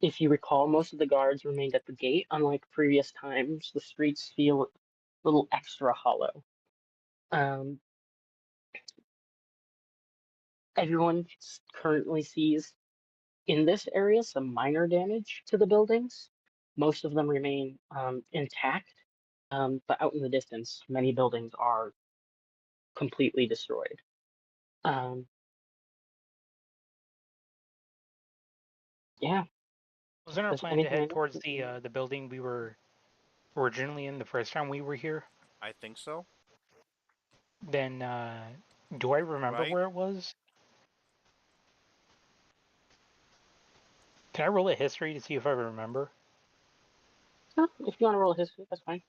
If you recall, most of the guards remained at the gate. Unlike previous times, the streets feel a little extra hollow. Um, Everyone currently sees in this area some minor damage to the buildings. Most of them remain intact, but out in the distance, many buildings are completely destroyed. Um, yeah, Wasn't our there's plan to anything head I know. towards the building we were originally in the first time we were here? I think so. Then, do I remember Right? where it was? Can I roll a history to see if I remember? Huh, if you want to roll a history, that's fine.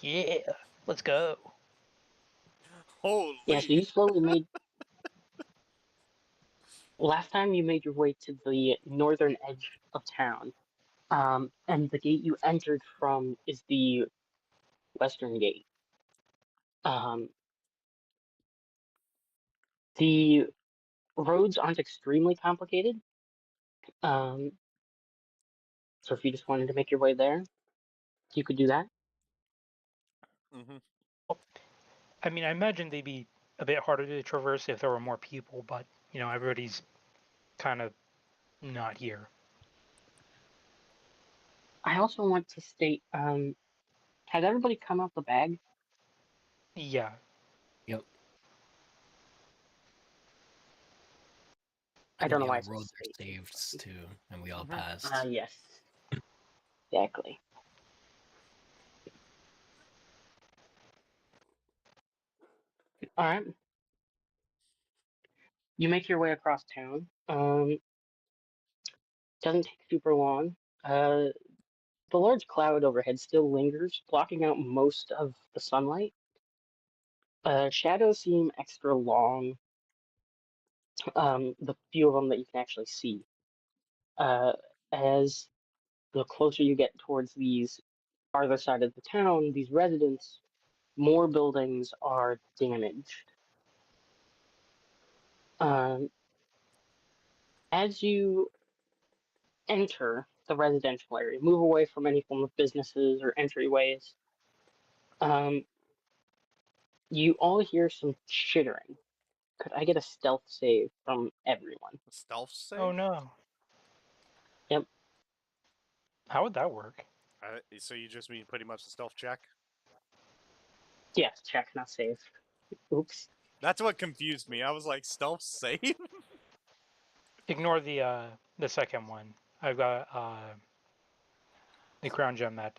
Yeah, let's go. Holy. Yeah, so you slowly made. Last time you made your way to the northern edge of town, and the gate you entered from is the western gate. Um, the roads aren't extremely complicated, um, so if you just wanted to make your way there, you could do that. hmm I mean, I imagine they'd be a bit harder to traverse if there were more people, but, everybody's kind of not here. I also want to state, has everybody come out the bag? Yeah. Yep. I don't And know why all I said roads are state. saved too, and we all Mhm. passed. Yes, exactly. All right, you make your way across town. Doesn't take super long. The large cloud overhead still lingers, blocking out most of the sunlight. Shadows seem extra long, the few of them that you can actually see. Uh, as the closer you get towards these farther side of the town, these residents, more buildings are damaged. Um, as you enter the residential area, move away from any form of businesses or entryways, um, you all hear some chittering. Could I get a stealth save from everyone? Stealth save? Oh no. Yep. How would that work? So you just mean pretty much a stealth check? Yes, check, not save. Oops. That's what confused me. I was like, stealth save? Ignore the second one. I've got the crown gem that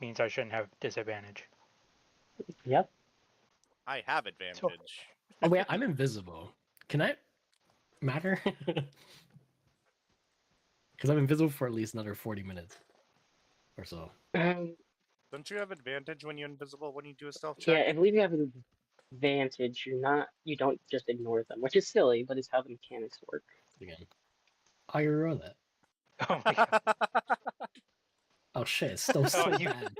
means I shouldn't have disadvantage. Yep. I have So advantage. Oh wait, I'm invisible. Can I matter? Because I'm invisible for at least another 40 minutes or so. Um, Don't you have advantage when you're invisible when you do a stealth yeah, check? I believe you have an advantage. You don't just ignore them, which is silly, but it's how the mechanics work. Again. Oh, you roll that. oh my god. Oh shit, it's still so you- bad.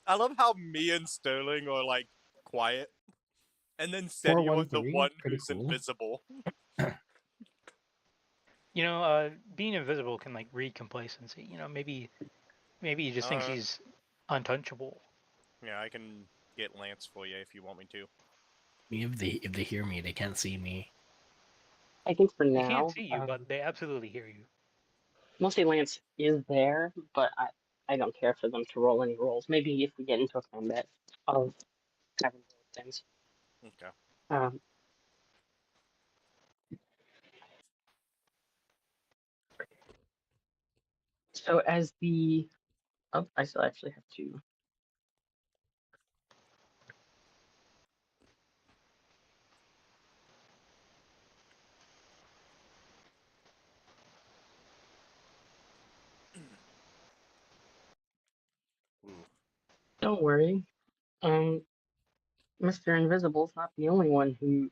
I love how me and Sterling are like quiet, and then Senio is the 413, one pretty who's cool. invisible. Being invisible can like breed complacency. Maybe he just thinks he's untouchable. Yeah, I can get Lance for you if you want me to. If they hear me, they can't see me. I think for They can't now, see you, but they absolutely hear you. mostly Lance is there, but I don't care for them to roll any rolls. Maybe if we get into a combat of having things. Okay. Um, so as the I still actually have to. Ooh. Don't worry. Mr. Invisible's not the only one who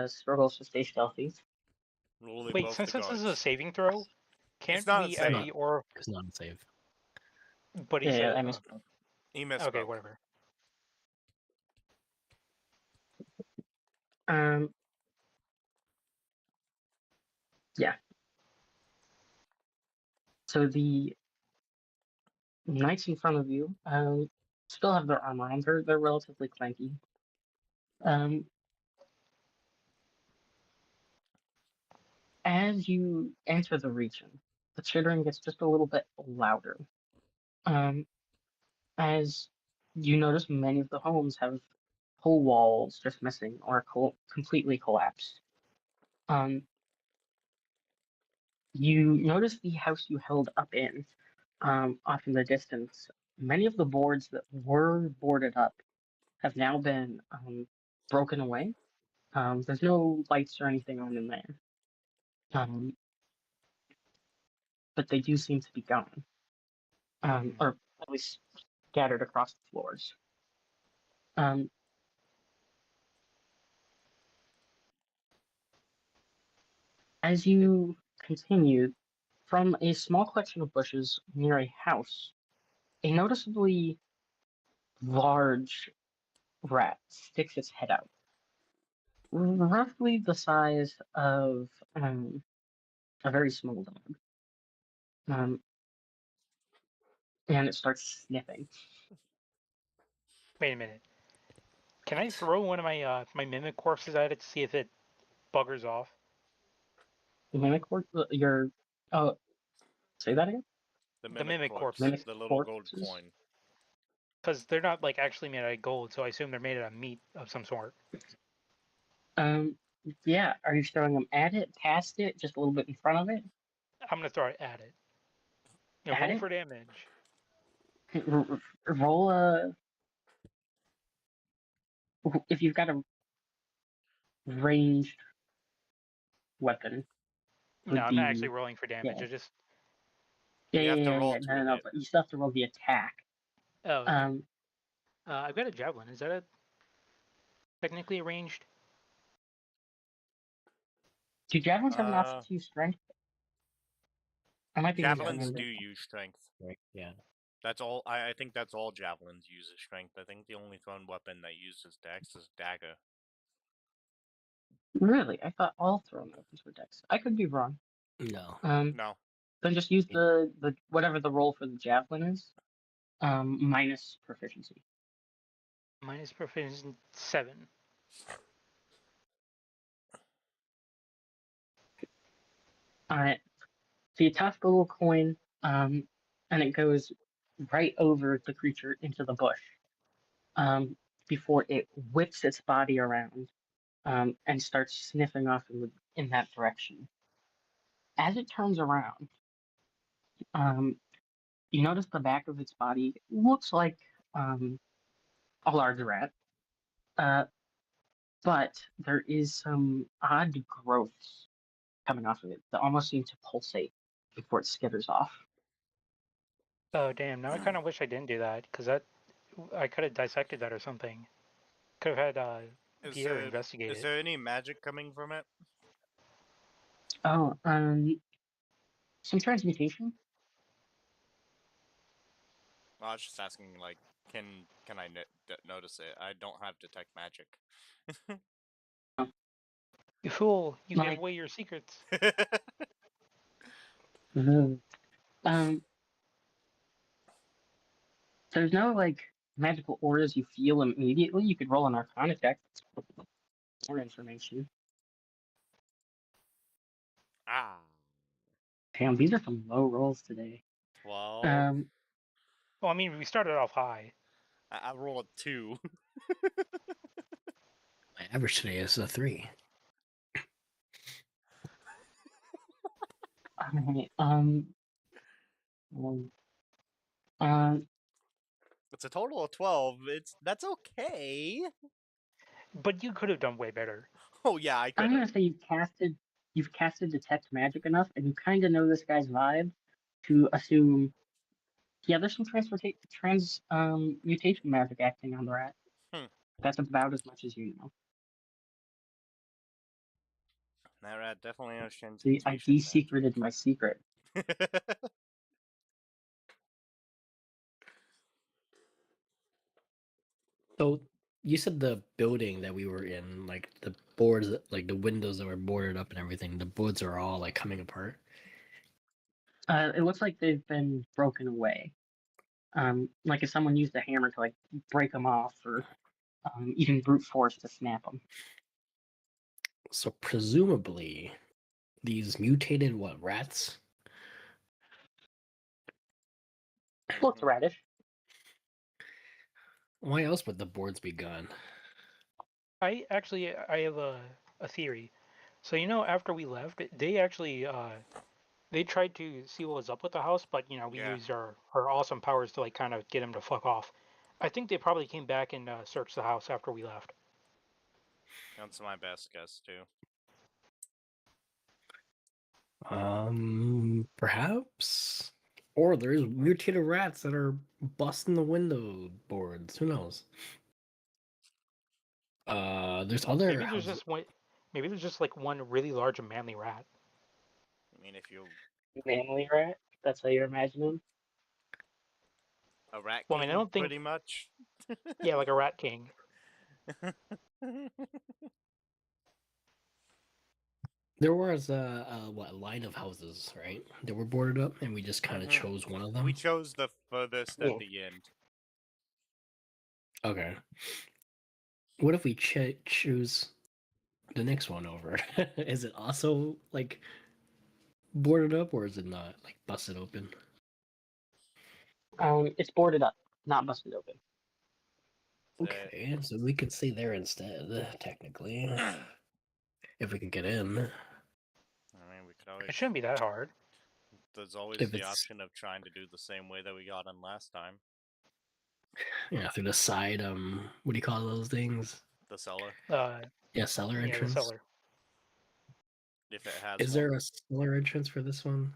struggles to stay stealthy. Only Wait, both since the this is a guards. saving throw, can't not a we add save. the aura? It's not safe. But he Yeah, said, I misspoke. He misspoke. okay, whatever. Um, So the knights in front of you still have their armor on. They're relatively clanky. Um, as you enter the region, the chittering gets just a little bit louder. As you notice, many of the homes have whole walls just missing or completely collapsed. You notice the house you held up in, off in the distance. Many of the boards that were boarded up have now been broken away. There's no lights or anything on in there, um, but they do seem to be gone, or at least scattered across the floors. Um, as you continue, from a small collection of bushes near a house, a noticeably large rat sticks its head out, roughly the size of a very small dog. And it starts sniffing. Wait a minute. Can I throw one of my mimic corpses at it to see if it buggers off? The mimic your oh, say that again. The The mimic mimic corpse, corpses. the little gold Corpses? coin. Because they're not like actually made out of gold, so I assume they're made out of meat of some sort. Yeah. Are you throwing them at it, past it, just a little bit in front of it? I'm gonna throw it at it. Yeah, At roll it? for damage. Roll a. If you've got a ranged weapon, No, would I'm be not actually rolling for damage. yeah. I just You have to roll to No, hit. but you still have to roll the attack. okay. Um, I've got a javelin. Is that technically arranged? do javelins have an Uh, option to strength? I might be Javelins misremembering. do use strength. Right. Yeah. That's all. I think that's all javelins use is strength. I think the only thrown weapon that uses dex is dagger. Really, I thought all thrown weapons were dex. I could be wrong. No. No. Then just use the whatever the roll for the javelin is, minus proficiency. Minus proficiency 7. Alright. So you toss the little coin, and it goes right over the creature into the bush, before it whips its body around, and starts sniffing off in that direction. As it turns around, you notice the back of its body looks like a large rat, but there is some odd growths coming off of it that almost seem to pulsate before it skitters off. Oh damn! Now I kind of wish I didn't do that because I could have dissected that or something. Could have had Is Pierre there, investigate is it. there any magic coming from it? Oh, some transmutation. Well, I was just asking, like, can I notice it? I don't have detect magic. You fool! You Like- gave away your secrets. Mhm. There's no like magical auras you feel immediately. You could roll an Arcana check. More information. Ah, Damn, these are some low rolls today. 12. Well, I mean, we started off high. I rolled a 2. My average today is a 3. Alright, um, It's a total of 12. That's okay. But you could have done way better. Oh yeah, I could. I'm gonna say you've casted detect magic enough, and you kind of know this guy's vibe to assume, yeah, there's some mutation magic acting on the rat. That's about as much as you know. That rat definitely understands. See, I de-secreted my secret. So you said the building that we were in, like the boards, like the windows that were boarded up and everything, the boards are all like coming apart. It looks like they've been broken away. Like if someone used a hammer to like break them off, or even brute force to snap them. So presumably, these mutated rats? Looks radish. Why else would the boards be gone? I have a theory. So after we left, they actually they tried to see what was up with the house, but we Yeah. used our awesome powers to like kind of get them to fuck off. I think they probably came back and searched the house after we left. That's my best guess too. Perhaps? Or there's mutated rats that are busting the window boards. Who knows? There's other Maybe there's houses. just one. Maybe there's just like one really large and manly rat. I mean, if you Manly rat. That's how you're imagining. a rat Well, king, I mean, I don't think- pretty much. Yeah, like a rat king. There was a line of houses, right? That were boarded up, and we just kind of Mhm. chose one of them. We chose the furthest Yeah. at the end. Okay. What if we choose the next one over? Is it also like boarded up, or is it not like busted open? It's boarded up, not busted open. Okay, so we could stay there instead, technically, if we can get in. I mean, we could always. It shouldn't be that hard. There's always If the it's- option of trying to do the same way that we got in last time. Yeah, through the side. What do you call those things? The cellar, Yeah, cellar Yeah, the entrance. cellar. if it has. Is one. there a cellar entrance for this one?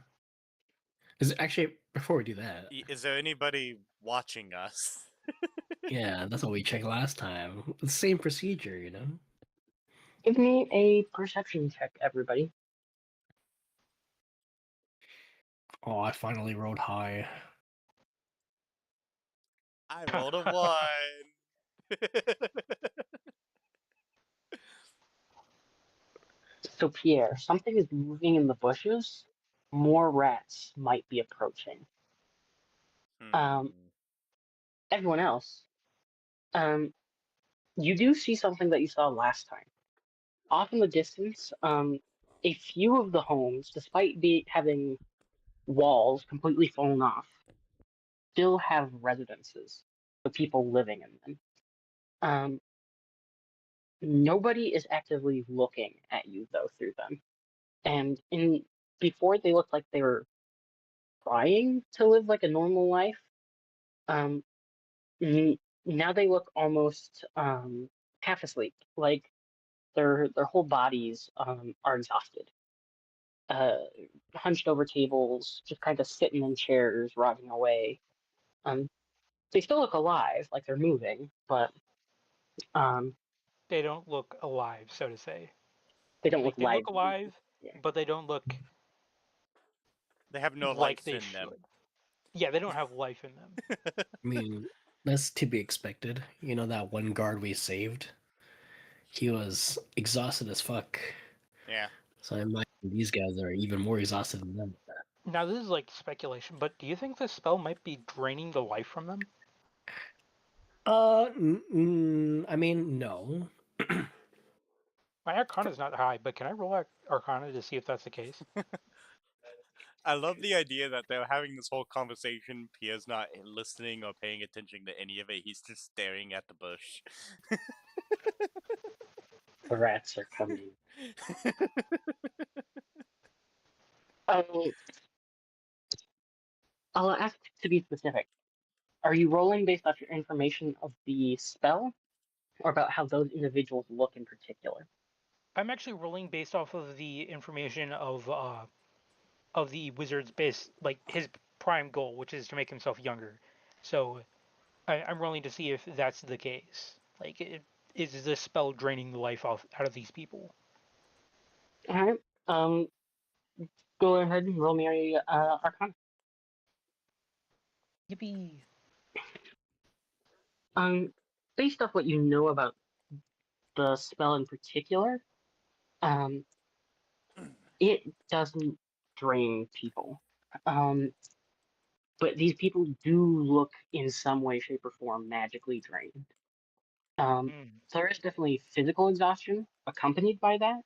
Is actually before we do that? Is there anybody watching us? Yeah, that's what we checked last time. The same procedure, you know. Give me a perception check, everybody. Oh, I finally rode high. I rolled a 1. So Pierre, something is moving in the bushes. More rats might be approaching. Hmm. Everyone else, you do see something that you saw last time. Off in the distance, a few of the homes, despite having walls completely fallen off, still have residences with people living in them. Nobody is actively looking at you though through them, and before they looked like they were trying to live like a normal life. Now they look almost half asleep, like their whole bodies are exhausted, hunched over tables, just kind of sitting in chairs, rotting away. They still look alive, like they're moving, but They don't look alive, so to say. they don't Like look they live. look alive, Yeah. but they don't look They have no like life they in should. them. Yeah, they don't have life in them. I mean, that's to be expected. You know that one guard we saved? He was exhausted as fuck. Yeah. So I imagine these guys are even more exhausted than them. Now this is like speculation, but do you think this spell might be draining the life from them? I mean, no. My Arcana's not high, but can I roll Arcana to see if that's the case? I love the idea that they're having this whole conversation. Pierre's not listening or paying attention to any of it. He's just staring at the bush. The rats are coming. I'll ask to be specific. Are you rolling based off your information of the spell, or about how those individuals look in particular? I'm actually rolling based off of the information of the wizard's base, like his prime goal, which is to make himself younger. So I'm rolling to see if that's the case. Like, is this spell draining the life out of these people? All right. Go ahead and roll me a Arcana. Yippee! Based off what you know about the spell in particular, it doesn't drain people. But these people do look in some way, shape, or form magically drained. Mm. So there is definitely physical exhaustion accompanied by that,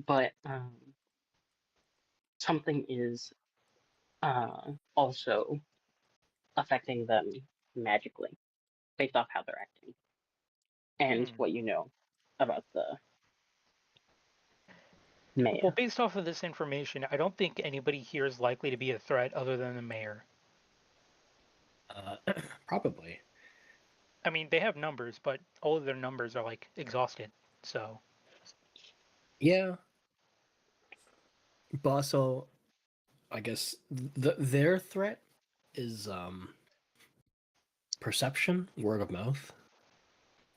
but something is also affecting them magically based off how they're acting and Hmm. what you know about the Well, mayor. based off of this information, I don't think anybody here is likely to be a threat other than the mayor. Probably. I mean, they have numbers, but all of their numbers are like exhausted. So, Yeah, but also, I guess their threat is perception, word of mouth,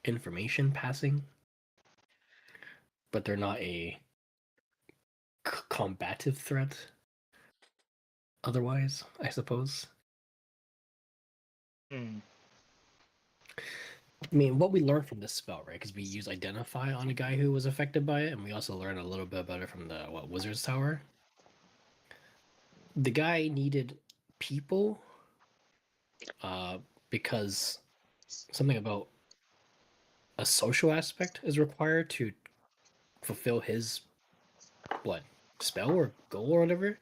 information passing, but they're not a combative threat. Otherwise, I suppose. hmm. I mean, what we learned from this spell, right? Because we use identify on a guy who was affected by it, and we also learned a little bit about it from the Wizard's Tower. The guy needed people, because something about a social aspect is required to fulfill his what spell or goal or whatever.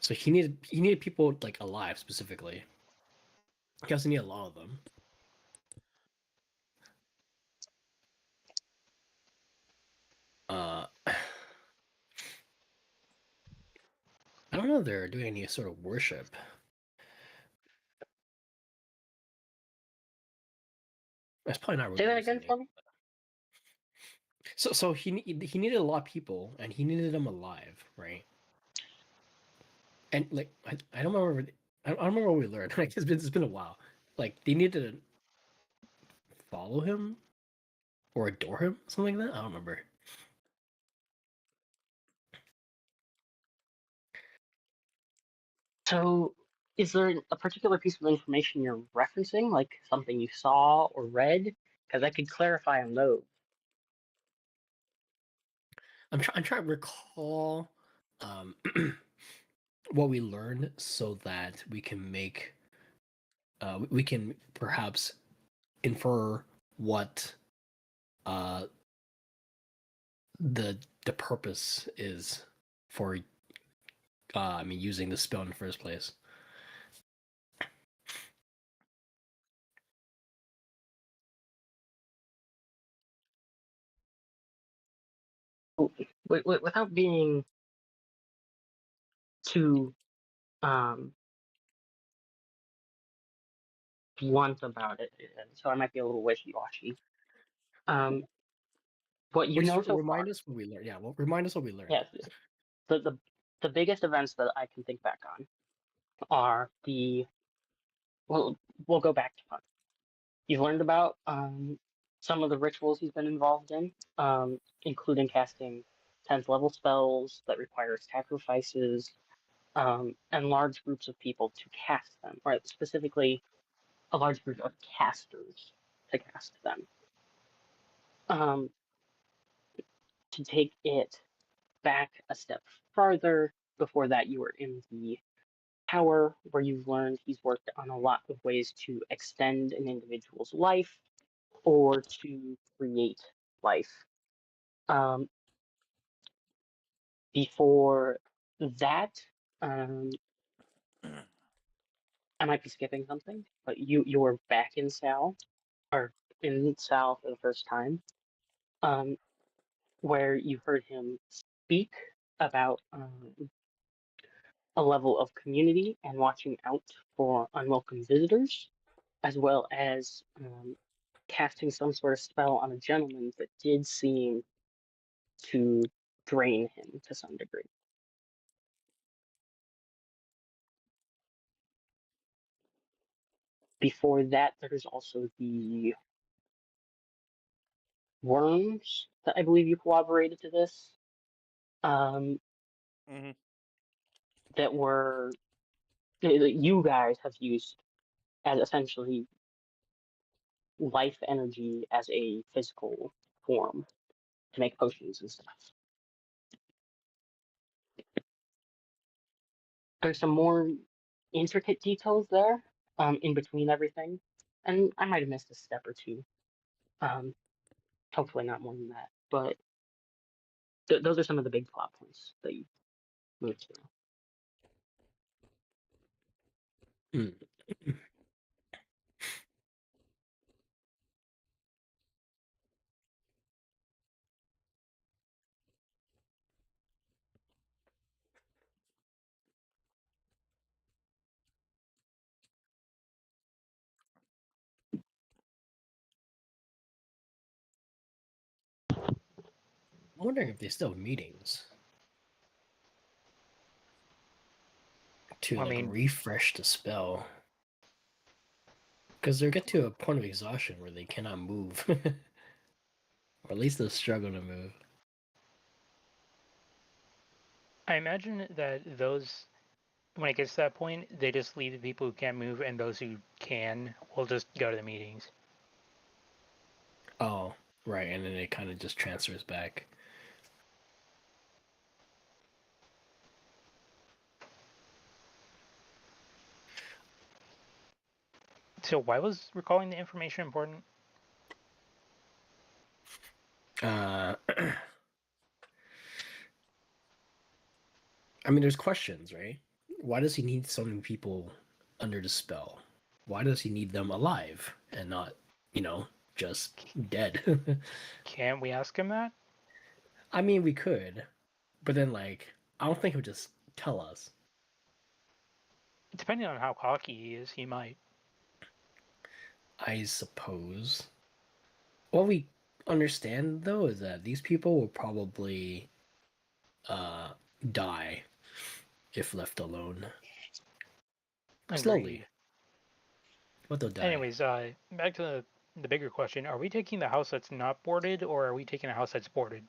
So he needed people like alive specifically. He also needed a lot of them. I don't know if they're doing any sort of worship. That's probably not really Say that using again it. for me. So he needed a lot of people, and he needed them alive, right? And like I don't remember. I don't remember what we learned. Like it's been a while. Like they needed to follow him or adore him, something like that. I don't remember. So, is there a particular piece of information you're referencing, like something you saw or read? Because I could clarify on those. I'm trying to recall um, what we learned so that we can make we can perhaps infer what uh, the purpose is for I mean using the spell in the first place. Without being too um, blunt about it, so I might be a little wishy-washy. Um, what you Which know so far, remind us what we learned. Yeah, well, remind us what we learned. yes, the, the the biggest events that I can think back on are well, we'll go back to fun. You've learned about some of the rituals he's been involved in, including casting 10th level spells that require sacrifices, and large groups of people to cast them, or specifically a large group of casters to cast them. Um, to take it back a step farther, before that, you were in the tower where you've learned he's worked on a lot of ways to extend an individual's life or to create life. Um, before that, um, I might be skipping something, but you were back in Sal, or in Sal for the first time, um, where you heard him speak about a level of community and watching out for unwelcome visitors, as well as casting some sort of spell on a gentleman that did seem to drain him to some degree. Before that, there's also the worms that I believe you collaborated to this, um, Mm-hmm. that were that you guys have used as essentially life energy as a physical form to make potions and stuff. There's some more intricate details there, in between everything, and I might have missed a step or two. Um, hopefully not more than that, but those are some of the big plot points that you move through. Hmm. I'm wondering if they still have meetings to I like mean- refresh the spell. Because they'll get to a point of exhaustion where they cannot move. Or at least they'll struggle to move. I imagine that those, when it gets to that point, they just leave the people who can't move, and those who can will just go to the meetings. Oh, right, and then it kind of just transfers back. So why was recalling the information important? I mean, there's questions, right? Why does he need so many people under the spell? Why does he need them alive and not, just dead? Can't we ask him that? I mean, we could, but then, I don't think he would just tell us. Depending on how cocky he is, he might. I suppose. What we understand, though, is that these people will probably die if left alone. Slowly. Agreed. But they'll die. Anyways, back to the bigger question: are we taking the house that's not boarded, or are we taking a house that's boarded?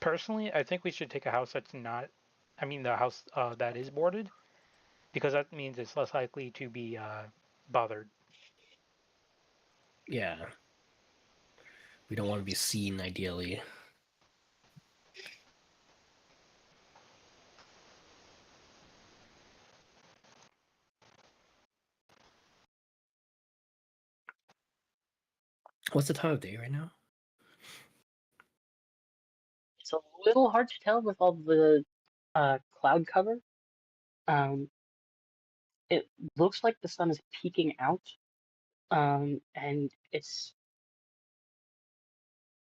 Personally, I think we should take a house that's not. I mean, the house that is boarded, because that means it's less likely to be bothered. Yeah. We don't want to be seen, ideally. What's the time of day right now? It's a little hard to tell with all the cloud cover. It looks like the sun is peeking out, and it's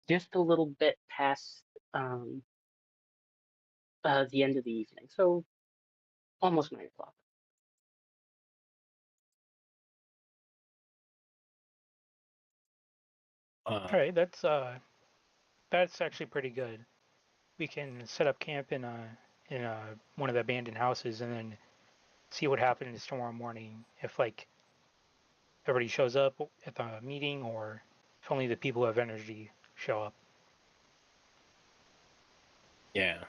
just a little bit past the end of the evening, so almost 9 o'clock. All right, that's actually pretty good. We can set up camp in one of the abandoned houses, and then see what happens tomorrow morning. If everybody shows up at the meeting, or if only the people who have energy show up. Yeah.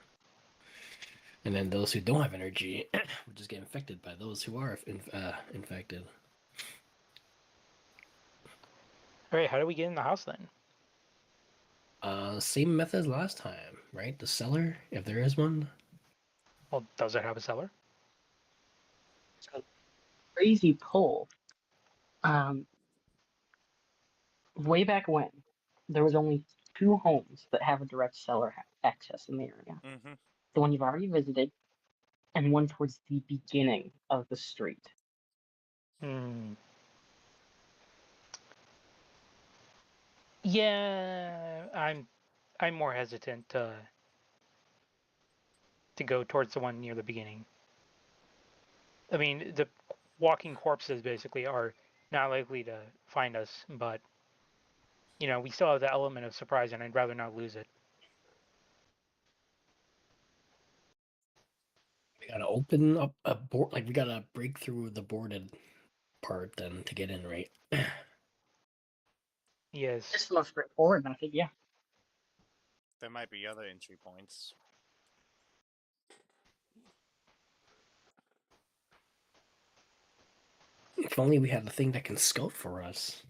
And then those who don't have energy will just get infected by those who are infected. All right, how do we get in the house then? Same method as last time, right? The cellar, if there is one. Well, does it have a cellar? Crazy pull. Way back when, there was only 2 homes that have a direct cellar access in the area. Mm-hmm. The one you've already visited, and one towards the beginning of the street. Hmm. Yeah, I'm more hesitant to go towards the one near the beginning. I mean, the walking corpses basically are not likely to find us, but we still have the element of surprise, and I'd rather not lose it. We gotta open up a board, we gotta break through the boarded part then to get in, right? Yes. It's the most straightforward method, yeah. There might be other entry points. If only we had a thing that can scout for us.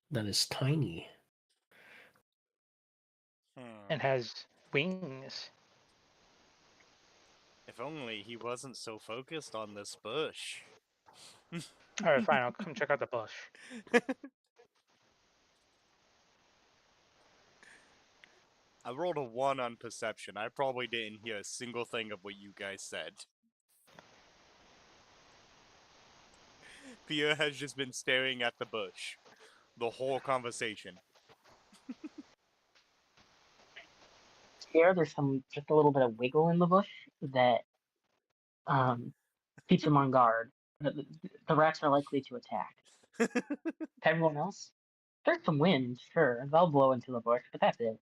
That is tiny. and has wings. If only he wasn't so focused on this bush. All right, fine. I'll come check out the bush. I rolled a 1 on perception. I probably didn't hear a single thing of what you guys said. Pierre has just been staring at the bush the whole conversation. Here, there's just a little bit of wiggle in the bush that keeps them on guard. The rats are likely to attack. Everyone else, there's some wind, sure. They'll blow into the bush, but that's it.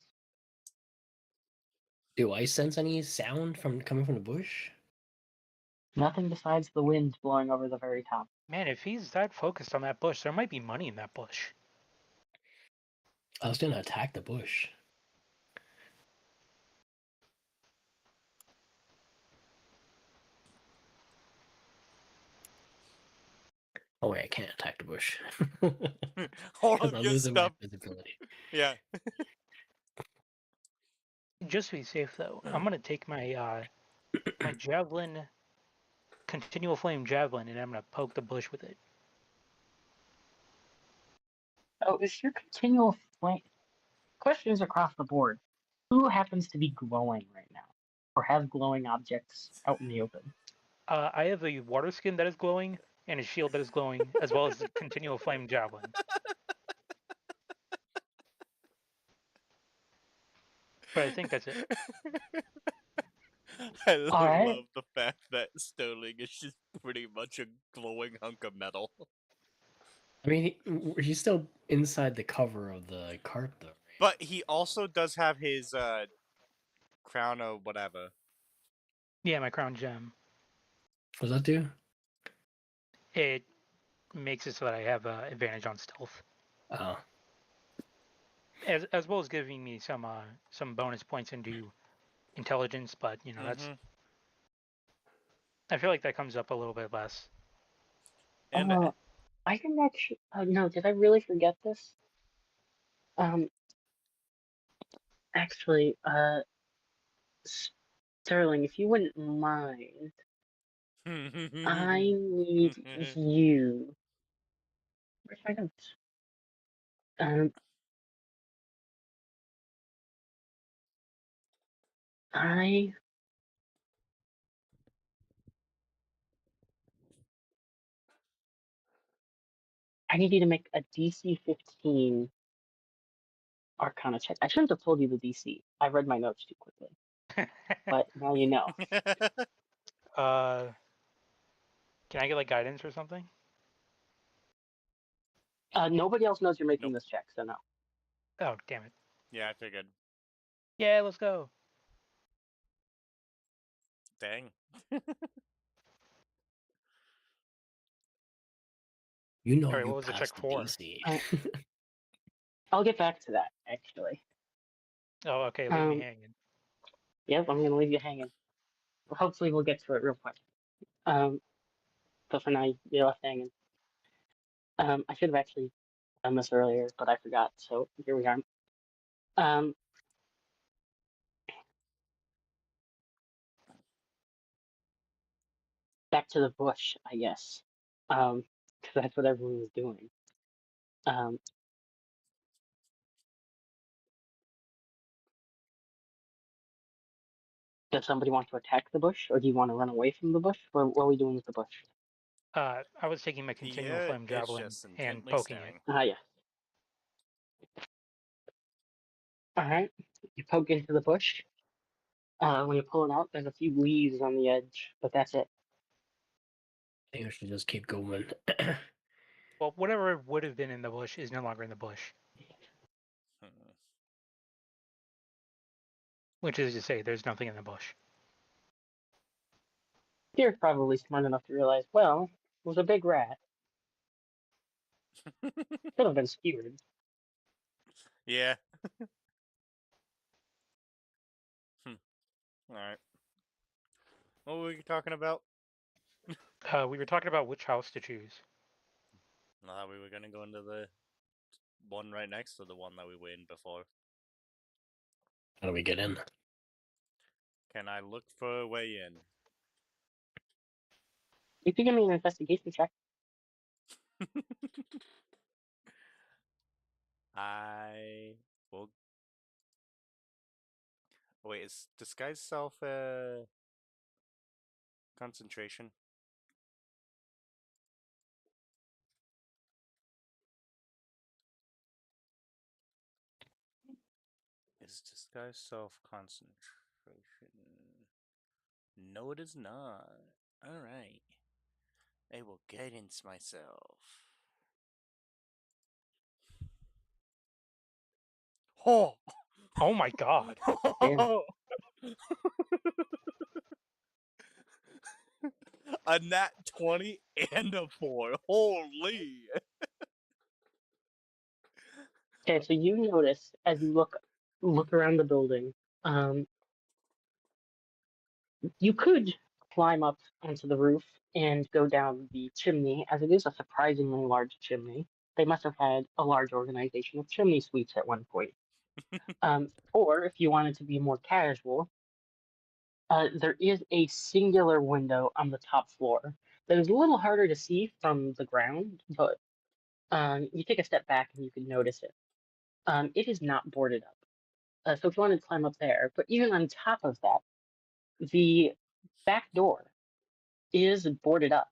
Do I sense any sound coming from the bush? Nothing besides the wind blowing over the very top. Man, if he's that focused on that bush, there might be money in that bush. I was gonna attack the bush. Oh wait, I can't attack the bush. All Because of I'm your losing stuff. my visibility. Yeah. Just to be safe, though, I'm gonna take my my javelin, continual flame javelin, and I'm gonna poke the bush with it. Oh, is your continual flame? Questions across the board. Who happens to be glowing right now, or have glowing objects out in the open? I have a water skin that is glowing and a shield that is glowing, as well as the continual flame javelin. But I think that's it. I Alright. love the fact that Sterling is just pretty much a glowing hunk of metal. I mean, he's still inside the cover of the cart, though. Right? But he also does have his crown or whatever. Yeah, my crown gem. What does that do? It makes it so that I have advantage on stealth, Oh, as well as giving me some bonus points into intelligence. But you know, that's Mhm. I feel like that comes up a little bit less. And I can actually. No, did I really forget this? Actually, Sterling, if you wouldn't mind, I need you. Where's my notes? Um, I need you to make a DC 15 Arcana check. I shouldn't have told you the DC. I read my notes too quickly, but now you know. Can I get like guidance or something? Nobody else knows you're making Nope. this check, so no. Oh, damn it. yeah, I figured. Yeah, let's go. Dang. you know, Alright, you what was the passed check the for? DC. I'll get back to that, actually. Oh, okay, leave me Um, hanging. Yep, I'm gonna leave you hanging. Hopefully we'll get to it real quick. But for now, you're left hanging. I should have actually done this earlier, but I forgot, so here we are. Back to the bush, I guess. Because that's what everyone was doing. Um, does somebody want to attack the bush, or do you want to run away from the bush? What are we doing with the bush? I was taking my continual Pierre flame is javelin just and intently poking staring. it. Yeah. Alright, you poke into the bush. When you pull it out, there's a few leaves on the edge, but that's it. I think I should just keep going. Well, whatever would have been in the bush is no longer in the bush. Hmm. Which is to say, there's nothing in the bush. You're probably smart enough to realize, well, it was a big rat. Could have been skewered. Yeah. Alright. What were we talking about? We were talking about which house to choose. I thought we were gonna go into the one right next to the one that we were in before. How do we get in? Can I look for a way in? You can give me an investigation check. I will. Wait, is disguise self concentration? Is disguise self concentration? No, it is not. Alright. I will guidance myself. Oh! Oh my god. Damn. A nat 20 and a 4. Holy! Okay, so you notice as you look around the building, um, you could climb up onto the roof and go down the chimney, as it is a surprisingly large chimney. They must have had a large organization of chimney sweeps at one point. Or if you wanted to be more casual, there is a singular window on the top floor that is a little harder to see from the ground, but you take a step back and you can notice it. It is not boarded up. So if you wanted to climb up there, but even on top of that, the back door is boarded up,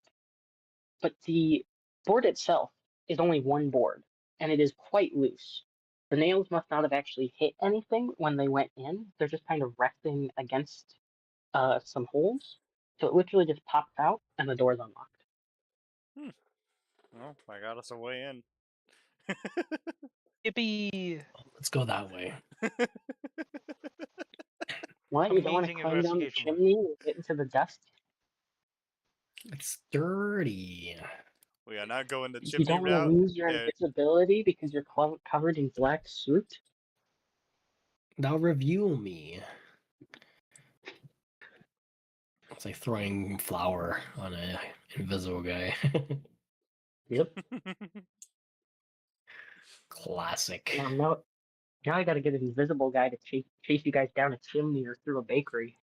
but the board itself is only one board, and it is quite loose. The nails must not have actually hit anything when they went in. They're just kind of resting against some holes. So it literally just pops out, and the door's unlocked. Well, I got us a way in. Yippee! Let's go that way. What? You don't want to Amazing climb down the investigation work. chimney and get into the dust? It's dirty. We are not going the You chimney don't want to route. lose your There- invisibility because you're covered in black soot? Now review me. It's like throwing flour on an invisible guy. Yep. Classic. Now I gotta get an invisible guy to chase you guys down a chimney or through a bakery.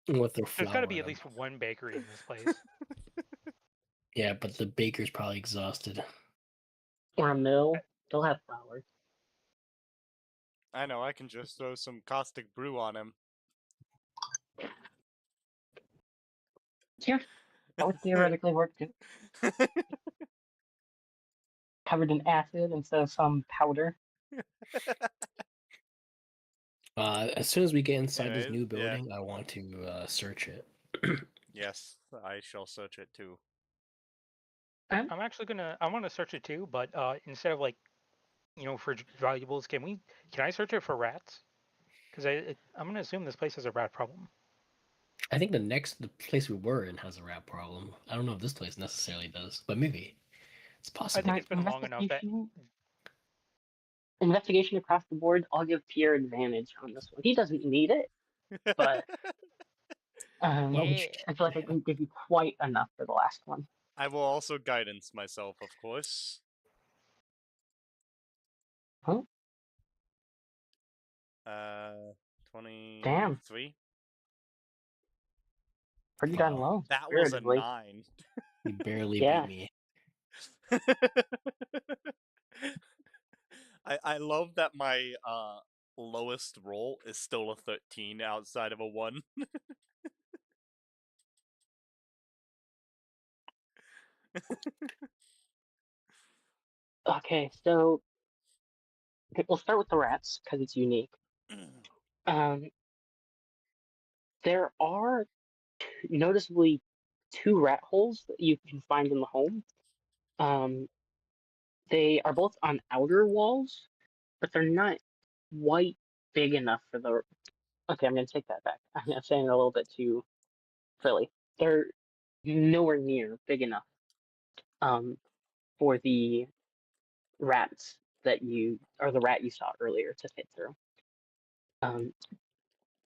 With their There's flour. got to be in at them. least one bakery in this place. Yeah, but the baker's probably exhausted. Or a mill. They'll have flour. I know, I can just throw some caustic brew on him. Yeah, that would theoretically work too. Covered in acid instead of some powder. As soon as we get inside this Anyways, new yeah. building, I want to search it. Yes, I shall search it too. I'm actually gonna. I want to search it too, but instead of like, for valuables, can I search it for rats? Because I'm gonna assume this place has a rat problem. I think the place we were in has a rat problem. I don't know if this place necessarily does, but maybe it's I possible. think it's been long enough that Investigation across the board, I'll give Pierre advantage on this one. He doesn't need it, but Why would Yeah. you- I feel like I didn't give you quite enough for the last one. I will also guidance myself, of course. Huh? 23. Pretty Oh, darn low. That was a comparatively. 9. You barely Yeah. beat me. I love that my lowest roll is still a 13 outside of a 1. Okay, so we'll start with the rats because it's unique. There are noticeably 2 rat holes that you can find in the home. They are both on outer walls, but they're not quite big enough for the. Okay, I'm gonna take that back. I'm saying it a little bit too frilly. They're nowhere near big enough for the rats the rat you saw earlier to fit through.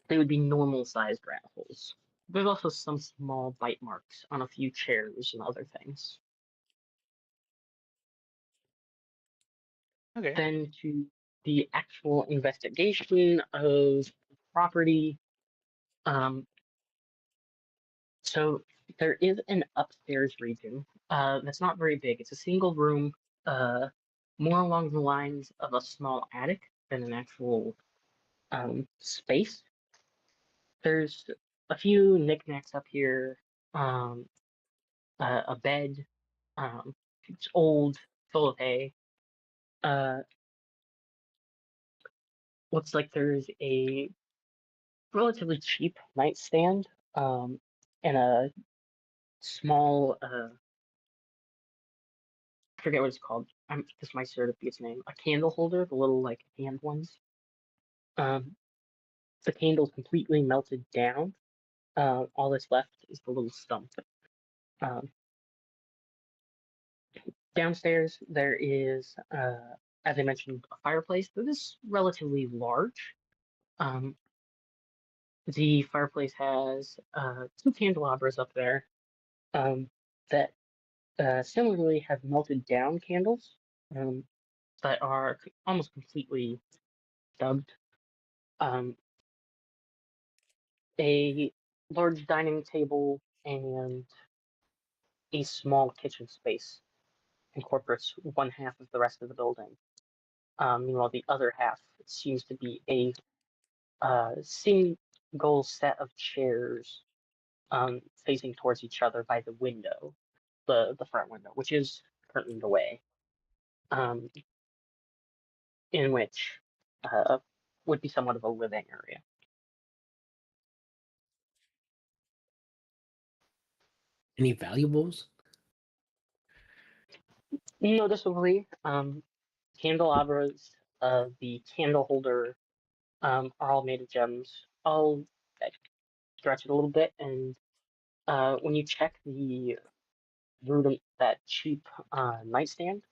They would be normal sized rat holes. There's also some small bite marks on a few chairs and other things. Okay. Then to the actual investigation of property. Um, so there is an upstairs region. That's not very big. It's a single room, more along the lines of a small attic than an actual space. There's a few knickknacks up here. Um, a bed. It's old, full of hay. Looks like there's a relatively cheap nightstand, and a small, I forget what it's called. This might sort of be its name. A candle holder, the little like hand ones. Um, the candle's completely melted down. All that's left is the little stump. Um, Downstairs there is, as I mentioned, a fireplace that is relatively large. Um, the fireplace has two candelabras up there, that similarly have melted down candles, um, that are almost completely stubbed. Um, a large dining table and a small kitchen space incorporates one half of the rest of the building. Meanwhile, the other half seems to be a single set of chairs, facing towards each other by the window, the front window, which is curtained away, um, in which would be somewhat of a living area. Any valuables? Noticeably, candelabras, the candle holder, are all made of gems. I'll stretch it a little bit, and when you check the that cheap nightstand,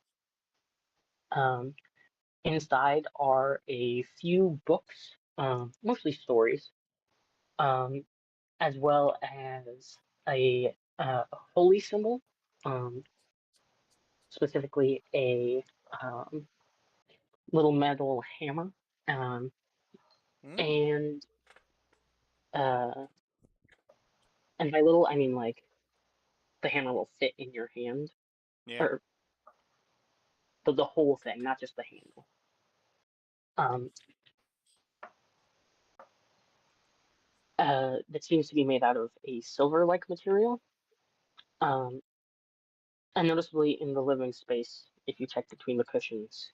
um, inside are a few books, mostly stories, um, as well as a holy symbol, um, specifically a um, little metal hammer, um, Mm. and uh, and by little I mean like the hammer will fit in your hand, Yeah. or the whole thing, not just the handle. Um, that seems to be made out of a silver-like material. Um, and noticeably in the living space, if you check between the cushions,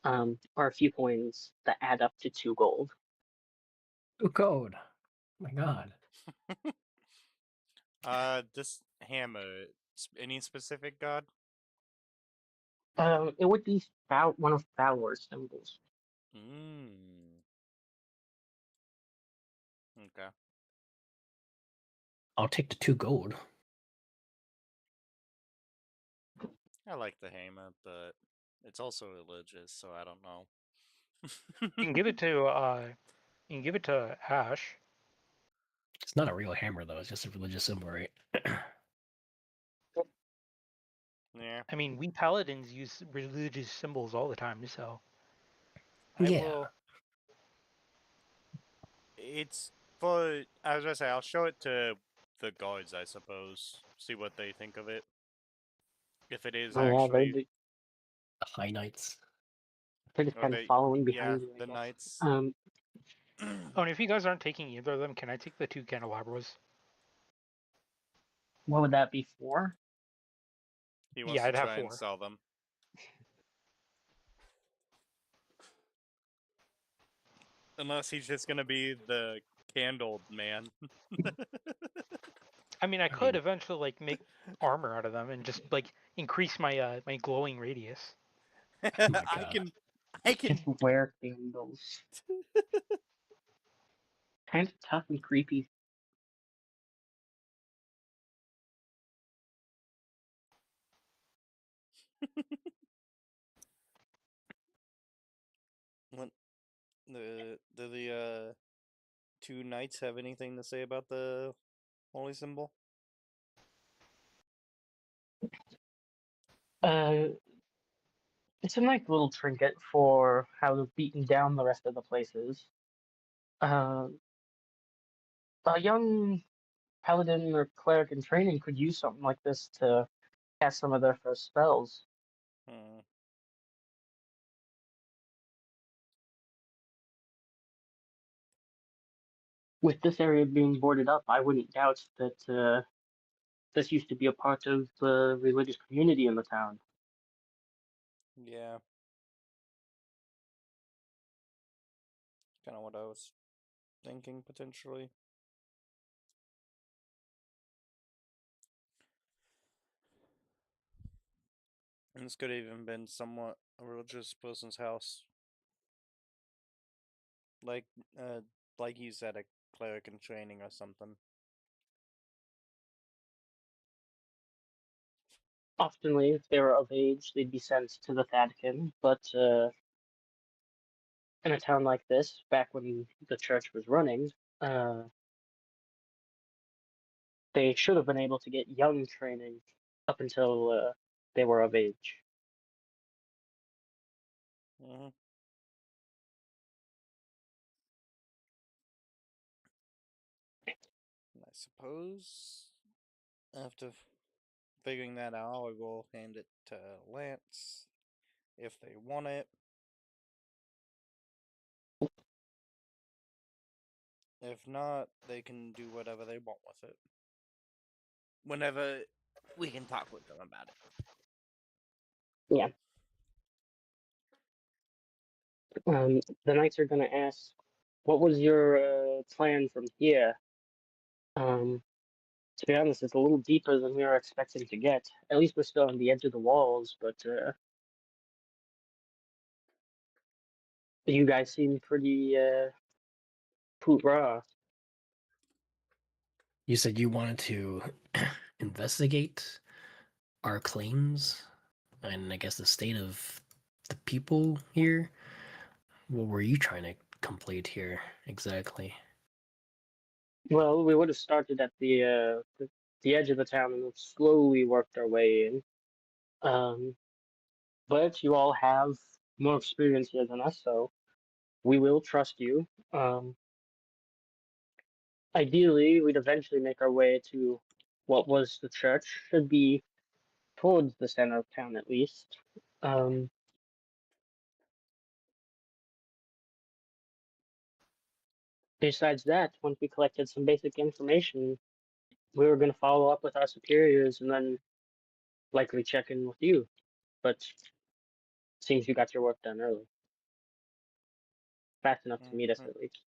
are a few coins that add up to 2 gold. Oh, code. Oh my god. This hammer, any specific god? It would be one of Balor's symbols. Mm. Okay. I'll take the 2 gold. I like the hammer, but it's also religious, so I don't know. You can give it to you can give it to Ash. It's not a real hammer though. It's just a religious symbol, right? Yeah. I mean, we paladins use religious symbols all the time, so I Yeah. will. It's for. I was gonna say I'll show it to the guards, I suppose. See what they think of it. If it is Oh yeah, actually, The High Knights. they're just or kind of they, following yeah, behind you, I the guess. knights. Oh, and if you guys aren't taking either of them, can I take the 2 candelabras? What would that be for? He wants Yeah, to I'd have try and 4. sell them. Unless he's just gonna be the candled man. I mean, I I could mean- eventually like make armor out of them and just like increase my my glowing radius. my I God. can. I can. Just wear candles. Kind of tough and creepy. What do the 2 knights have anything to say about the holy symbol? Uh, It's a nice little trinket for how beaten down the rest of the place is. Uh, a young paladin or cleric in training could use something like this to cast some of their first spells. Hmm. With this area being boarded up, I wouldn't doubt that this used to be a part of the religious community in the town. Yeah. Kind of what I was thinking potentially. And this could have even been somewhat a religious person's house. Like, uh, like you said, a cleric in training or something. Oftenly, if they were of age, they'd be sent to the Vatican, but in a town like this, back when the church was running, uh, they should have been able to get young training up until they were of age. Mm-hmm. I suppose after figuring that out, I will hand it to Lance if they want it. If not, they can do whatever they want with it. Whenever we can talk with them about it. Yeah. The knights are going to ask, what was your plan from here? To be honest, it's a little deeper than we were expecting to get. At least we're still on the edge of the walls, but you guys seem pretty poot raw. You said you wanted to investigate our claims and I guess the state of the people here. What were you trying to complete here exactly? Well, we would have started at the edge of the town and slowly worked our way in. But you all have more experience here than us, so we will trust you. Ideally, we'd eventually make our way to what was the church. Should be towards the center of town, at least. Um, Besides that, once we collected some basic information, we were going to follow up with our superiors and then likely check in with you. But seems you got your work done early. Fast enough to meet us, Mhm. at least.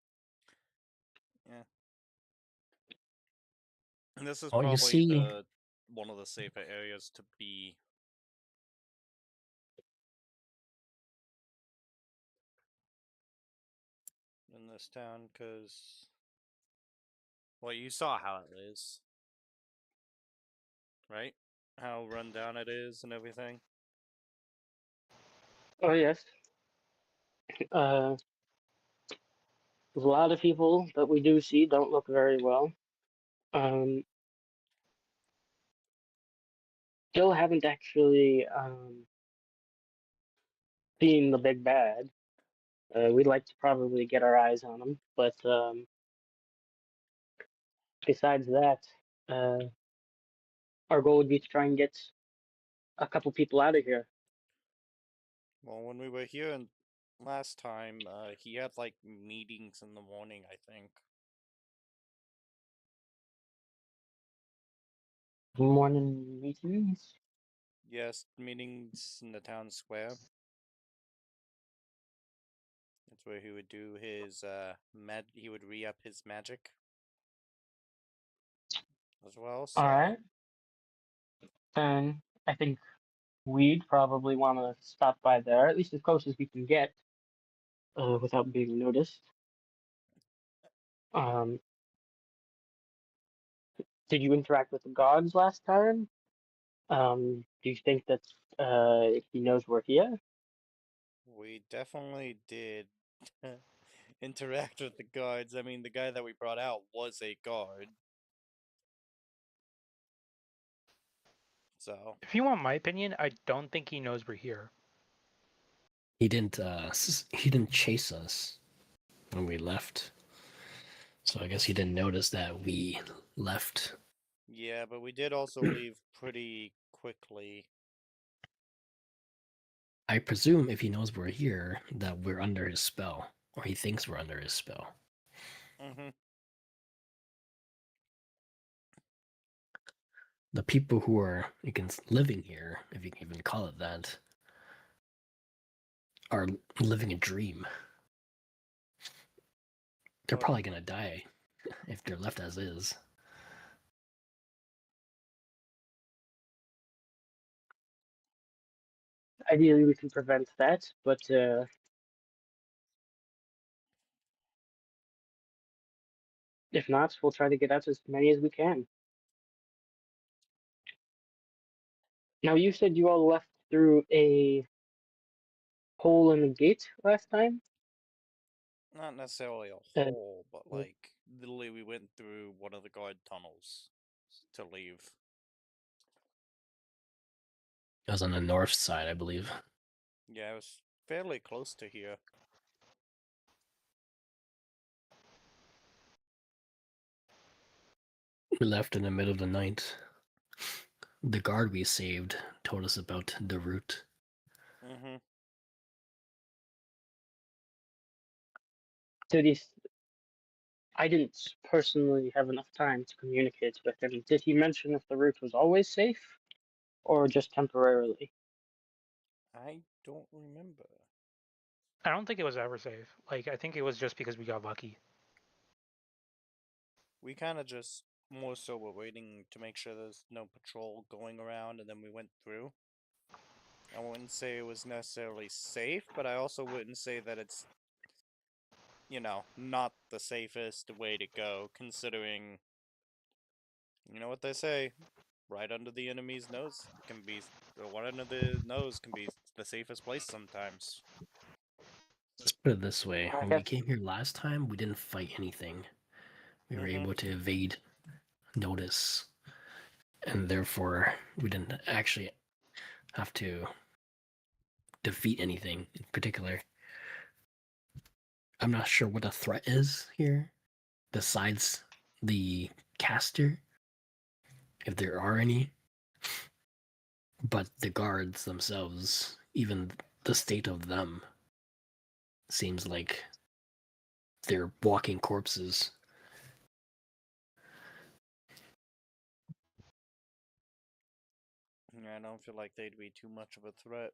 Yeah. And this is Oh, you probably see, the one of the safer areas to be. In this town, because well, you saw how it is, right? How run down it is and everything. Oh, yes. Uh, a lot of people that we do see don't look very well. Um, Still haven't actually seen the big bad. We'd like to probably get our eyes on them, but besides that, uh, our goal would be to try and get a couple people out of here. Well, when we were here last time, he had like meetings in the morning, I think. Morning meetings. Yes, meetings in the town square. That's where he would do his he would re-up his magic as well. All So right. Then I think we'd probably want to stop by there, at least as close as we can get, without being noticed. Um, did you interact with the gods last time? Do you think that he knows we're here? we definitely did interact with the guards. I mean, the guy that we brought out was a guard. So If you want my opinion, I don't think he knows we're here. he didn't he didn't chase us when we left. So I guess he didn't notice that we left. Yeah, but we did also leave pretty quickly. I presume if he knows we're here, that we're under his spell, or he thinks we're under his spell. Mm-hmm. The people who are living here, if you can even call it that, are living a dream. They're Well, probably gonna die if they're left as is. Ideally, we can prevent that, but if not, we'll try to get out as many as we can. Now, you said you all left through a hole in the gate last time? not necessarily a Uh, hole, but like literally we went through one of the guard tunnels to leave. It was on the north side, I believe. Yeah, it was fairly close to here. We left in the middle of the night. The guard we saved told us about the route. Mm-hmm. So these, I didn't personally have enough time to communicate with him. Did he mention if the route was always safe, or just temporarily? I don't remember. I don't think it was ever safe. Like, I think it was just because we got lucky. We kind of just more so were waiting to make sure there's no patrol going around, and then we went through. I wouldn't say it was necessarily safe, but I also wouldn't say that it's, you know, not the safest way to go, considering, you know what they say, right under the enemy's nose can be, or right under the nose can be the safest place sometimes. Let's put it this way. I When we guess- came here last time, we didn't fight anything. We were Mhm. able to evade notice. And therefore, we didn't actually have to defeat anything in particular. I'm not sure what the threat is here, besides the caster, if there are any. But the guards themselves, even the state of them, seems like they're walking corpses. Yeah, I don't feel like they'd be too much of a threat.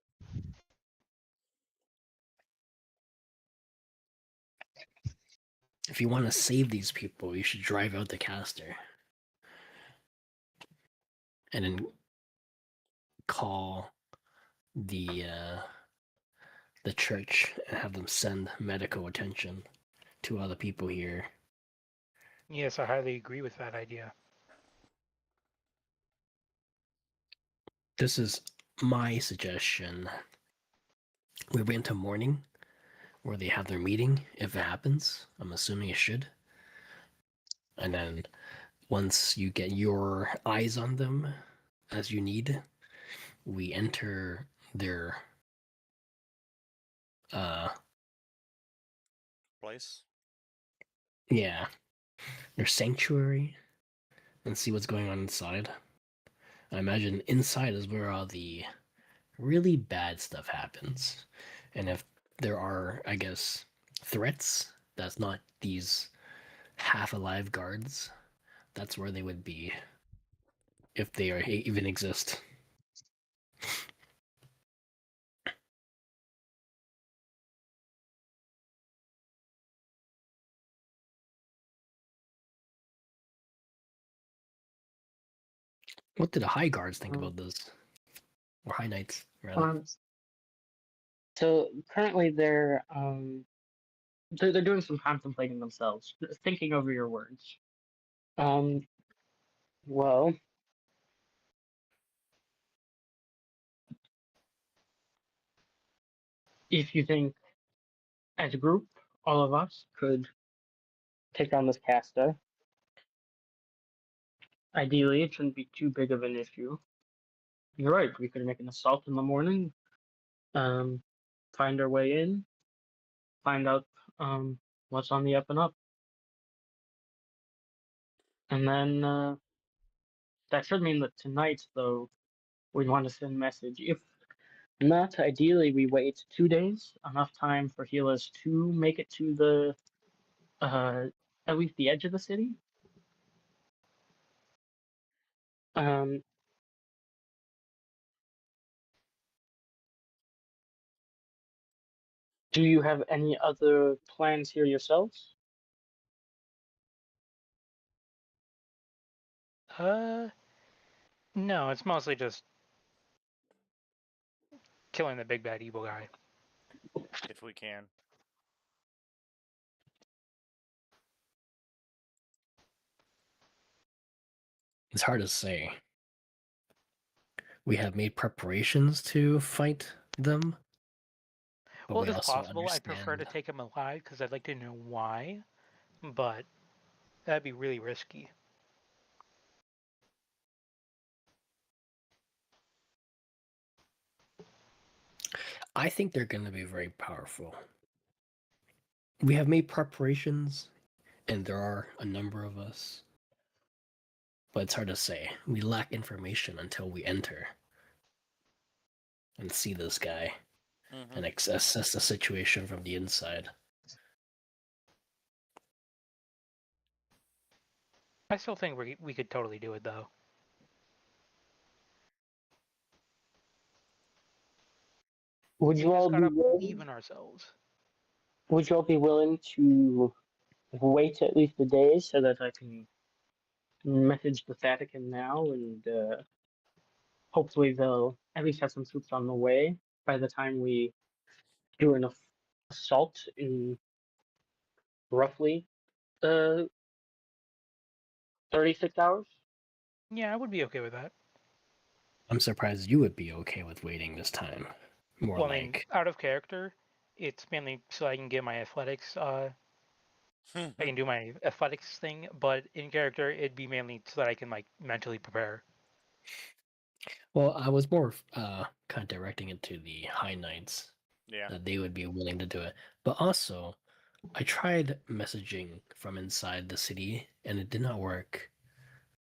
If you want to save these people, you should drive out the caster. And then call the church and have them send medical attention to other people here. Yes, I highly agree with that idea. This is my suggestion. We wait until morning where they have their meeting, if it happens. I'm assuming it should. And then once you get your eyes on them as you need, we enter their Place? yeah, their sanctuary and see what's going on inside. I imagine inside is where all the really bad stuff happens. And if there are, I guess, threats, that's not these half alive guards, that's where they would be if they are even exist. What did the high guards think about this? Or high knights, rather. So currently they're doing some contemplating themselves, thinking over your words. Well, if you think as a group, all of us could take on this caster, ideally it shouldn't be too big of an issue. You're right, we could make an assault in the morning, find find our way in, find out what's on the up and up, and then that should mean that tonight, though, we'd want to send a message. If not, ideally, we wait 2 days, enough time for healers to make it to the at least the edge of the city. Um, do you have any other plans here yourselves? No, it's mostly just killing the big bad evil guy. If we can. It's hard to say. We have made preparations to fight them. But Well, we if it's also possible, I prefer to understand- take him alive because I'd like to know why, but that'd be really risky. I think they're going to be very powerful. We have made preparations, and there are a number of us. But it's hard to say. We lack information until we enter and see this guy Mm-hmm. and assess the situation from the inside. I still think we could totally do it though. Would We you all just be gotta believe willing? in ourselves. Would you all be willing to wait at least a day so that I can message the Vatican now, and hopefully they'll at least have some troops on the way by the time we do an assault in roughly 36 hours? Yeah, I would be okay with that. I'm surprised you would be okay with waiting this time. More Well, I mean, like, out of character, it's mainly so I can get my athletics. I can do my athletics thing, but in character, it'd be mainly so that I can like mentally prepare. well, I was more kind of directing it to the High Knights Yeah. that they would be willing to do it. But also, I tried messaging from inside the city and it did not work.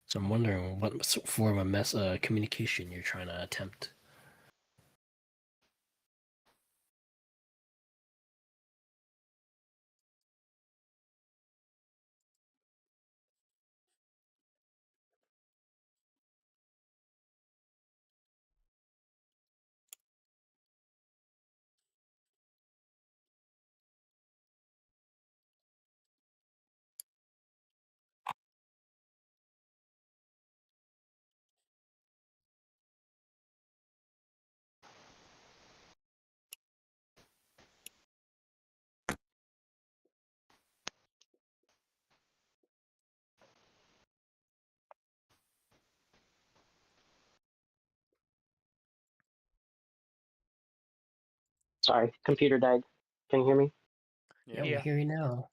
So I'm wondering what form of communication you're trying to attempt. Sorry, computer died. Can you hear me? Yeah, Yeah. we hear you now.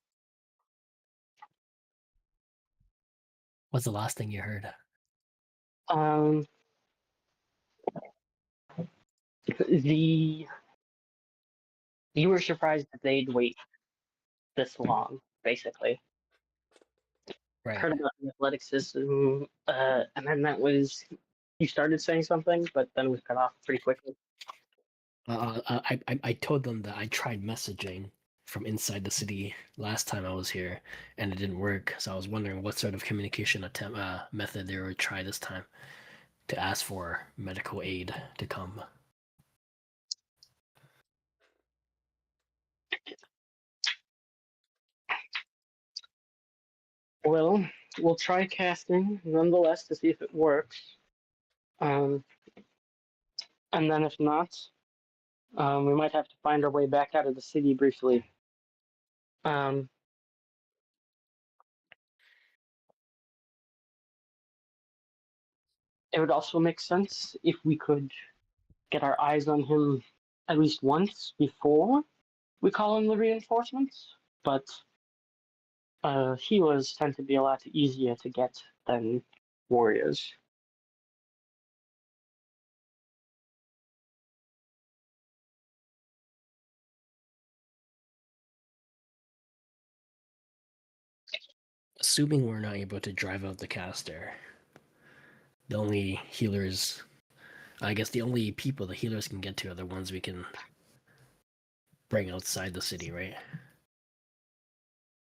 What's the last thing you heard? The you were surprised that they'd wait this long, basically. Right. Heard about the athletic system, and then that was you started saying something, but then was cut off pretty quickly. I told them that I tried messaging from inside the city last time I was here, and it didn't work. So I was wondering what sort of communication method they would try this time to ask for medical aid to come. Well, we'll try casting nonetheless to see if it works. Um, and then if not, we might have to find our way back out of the city briefly. Um, it would also make sense if we could get our eyes on him at least once before we call in the reinforcements. But healers tend to be a lot easier to get than warriors. assuming we're not able to drive out the caster, the only healers, I guess the only people the healers can get to are the ones we can bring outside the city, right?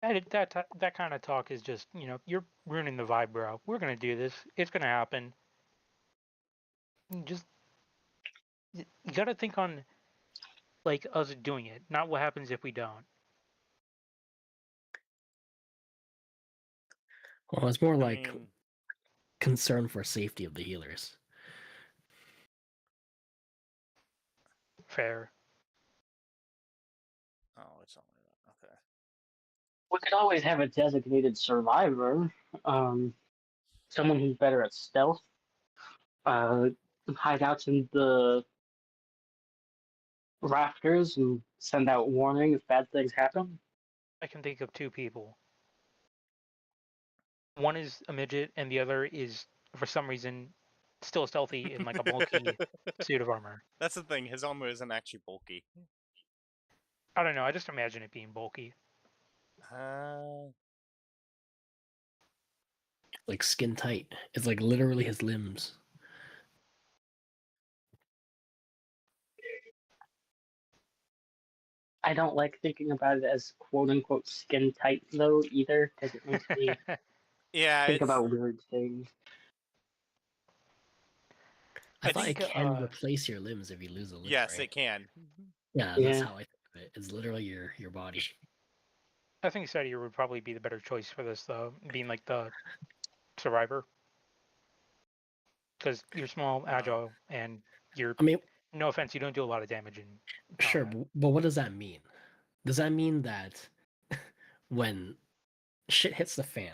That kind of talk is just, you're ruining the vibe, bro. We're gonna do this. It's gonna happen. Just you gotta think on like us doing it, not what happens if we don't. Well, it's more I like mean, concern for safety of the healers. Fair. oh, it's only that. Okay. We could always have a designated survivor, someone who's better at stealth, hideouts in the rafters and send out warning if bad things happen. I can think of two people. One is a midget, and the other is, for some reason, still stealthy in like a bulky suit of armor. That's the thing. His armor isn't actually bulky. I don't know. I just imagine it being bulky. Like skin tight. It's like literally his limbs. I don't like thinking about it as quote unquote skin tight though either, because it makes me Yeah. think It's, about weird things. I I thought think, it can replace your limbs if you lose a limb. yes, right? it can. Yeah, Yeah. that's how I think of it. It's literally your body. I think Sadier would probably be the better choice for this, though, being like the survivor. Because you're small, agile, and you're, I mean, no offense, you don't do a lot of damage in sure, combat. but what does that mean? Does that mean that when shit hits the fan,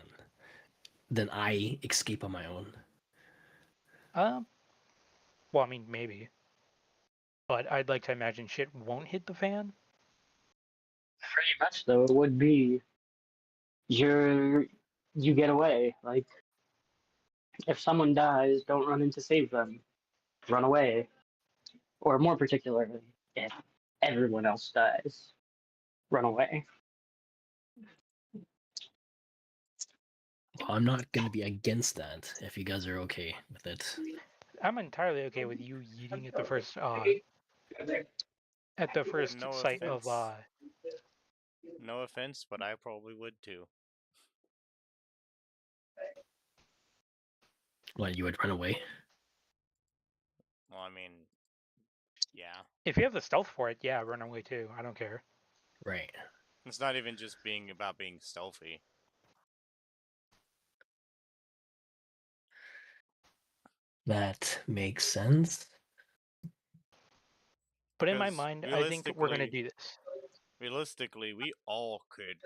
then I escape on my own? Well, I mean, maybe. But I'd like to imagine shit won't hit the fan. Pretty much though, it would be you get away. Like if someone dies, don't run in to save them. Run away. Or more particularly, if everyone else dies, run away. Well, I'm not going to be against that if you guys are okay with it. I'm entirely okay with you yeeting at the first No sight of offense. No offense, but I probably would too. What, you would run away? Well, I mean, yeah. If you have the stealth for it, yeah, run away too. I don't care. Right. It's not even just being about being stealthy. That makes sense. But in my Because mind, I think we're gonna do this. Realistically, we all could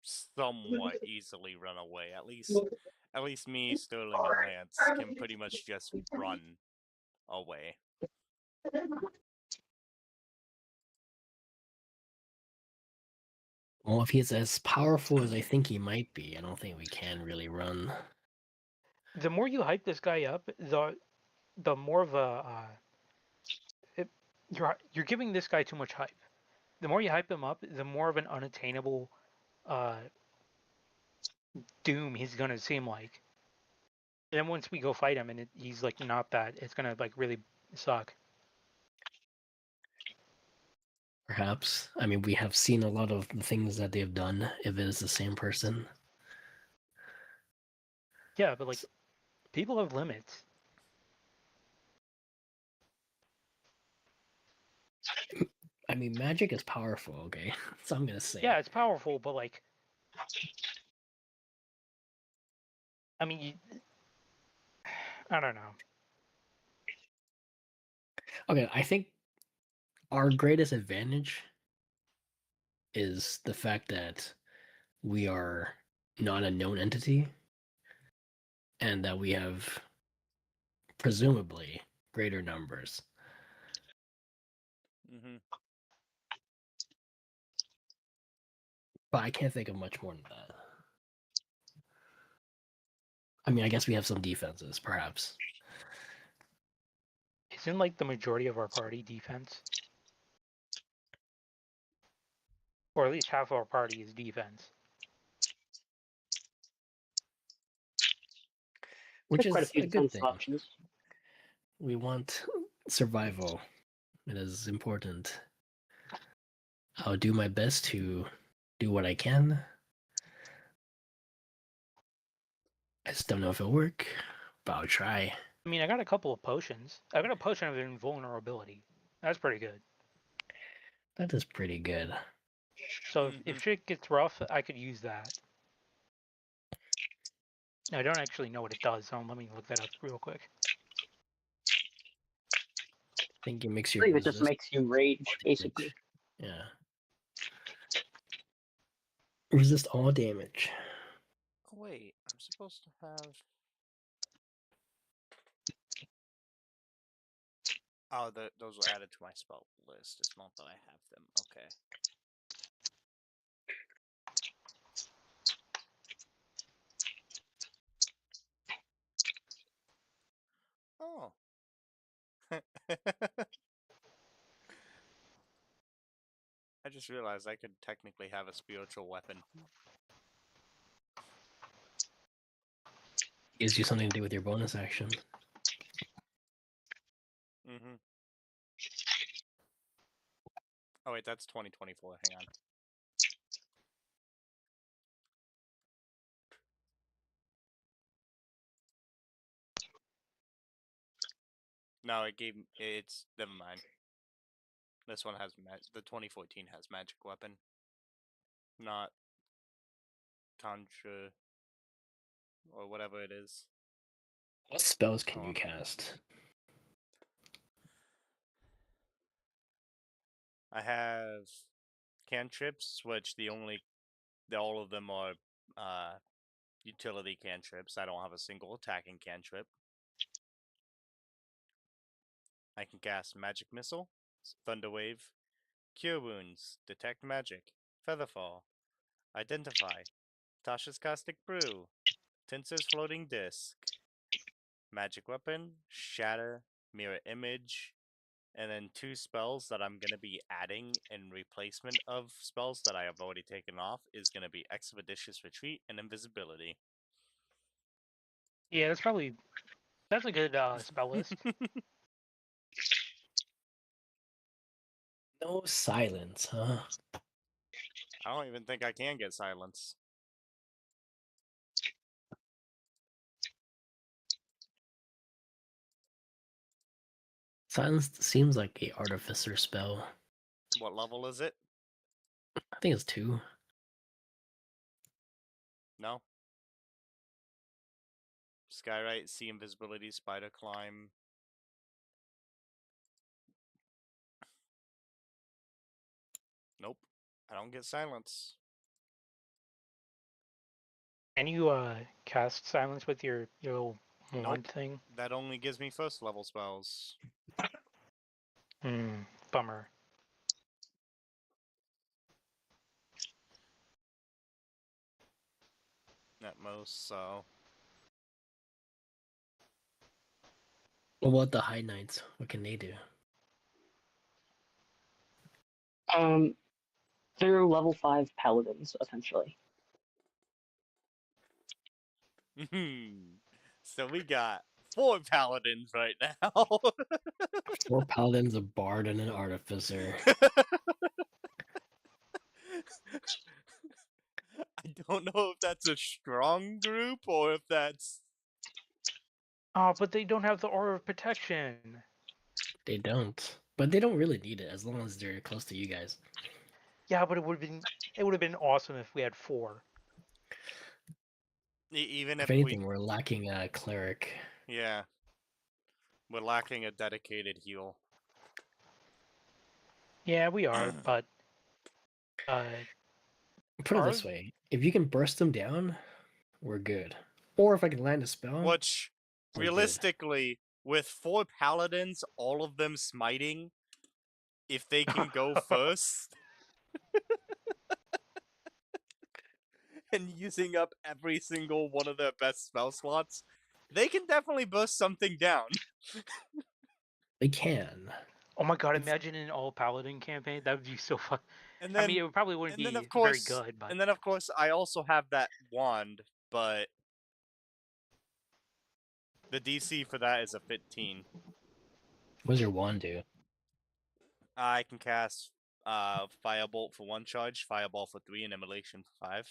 somewhat easily run away. At least me, Sterling, and Lance can pretty much just run away. Well, if he's as powerful as I think he might be, I don't think we can really run. The more you hype this guy up, the more of a you're giving this guy too much hype. The more you hype him up, the more of an unattainable doom he's gonna seem like. And then once we go fight him and he's like not that, it's gonna like really suck. Perhaps. I mean, we have seen a lot of the things that they've done if it is the same person. Yeah, but like people have limits. I mean, magic is powerful, okay? That's all I'm gonna say. Yeah, it's powerful, but like, I mean, I don't know. Okay, I think our greatest advantage is the fact that we are not a known entity and that we have presumably greater numbers. Mm-hmm. But I can't think of much more than that. I mean, I guess we have some defenses, perhaps. Isn't like the majority of our party defense? Or at least half of our party is defense. which There's quite a is few a good defense thing. options. We want survival. It is important. I'll do my best to do what I can. I just don't know if it'll work, but I'll try. I mean, I got a couple of potions. I got a potion of invulnerability. That's pretty good. That is pretty good. So if shit gets rough, I could use that. I don't actually know what it does, so let me look that up real quick. I think it makes I you believe it just resist makes you rage, all basically. damage. Yeah. Resist all damage. Oh, wait, I'm supposed to have. Oh, those were added to my spell list. It's not that I have them. Okay. Oh. I just realized I could technically have a spiritual weapon. Gives you something to do with your bonus action. Mm-hmm. Oh wait, that's 2024. Hang on. No, it's never mind. This one has the 2014 has magic weapon, not conjure or whatever it is. What spells can Oh. you cast? I have cantrips, which all of them are utility cantrips. I don't have a single attacking cantrip. I can cast Magic Missile, Thunder Wave, Cure Wounds, Detect Magic, Featherfall, Identify, Tasha's Caustic Brew, Tinser's Floating Disc, Magic Weapon, Shatter, Mirror Image, and then 2 spells that I'm going to be adding in replacement of spells that I have already taken off is going to be Expeditious Retreat and Invisibility. Yeah, that's a good spell list. No silence, huh? I don't even think I can get Silence. Silence seems like a artificer spell. What level is it? I think it's 2. No. Skywrite, See Invisibility, Spider Climb. Nope. I don't get Silence. Can you cast silence with your little wand Nope. thing? That only gives me first level spells. Bummer. At most, so. What about the High Knights? What can they do? They're level 5 paladins, essentially. So we got 4 paladins right now. 4 paladins, a bard, and an artificer. I don't know if that's a strong group or if that's. Oh, but they don't have the Aura of Protection. They don't. But they don't really need it as long as they're close to you guys. Yeah, but it would have been awesome if we had 4. Even If if anything, we. we're lacking a cleric. Yeah. We're lacking a dedicated heal. Yeah, we are, but Put it Are- this way: if you can burst them down, we're good. Or if I can land a spell, Which, we're good. realistically, with 4 paladins, all of them smiting, if they can go first. And using up every single one of their best spell slots, they can definitely burst something down. They can. oh my god, imagine an all paladin campaign. That would be so fun. And then, I mean, it probably wouldn't and then be of course, very good, but and then of course, I also have that wand, but The DC for that is a 15. What does your wand do? I can cast Firebolt for 1 charge, Fireball for 3, and Immolation for 5.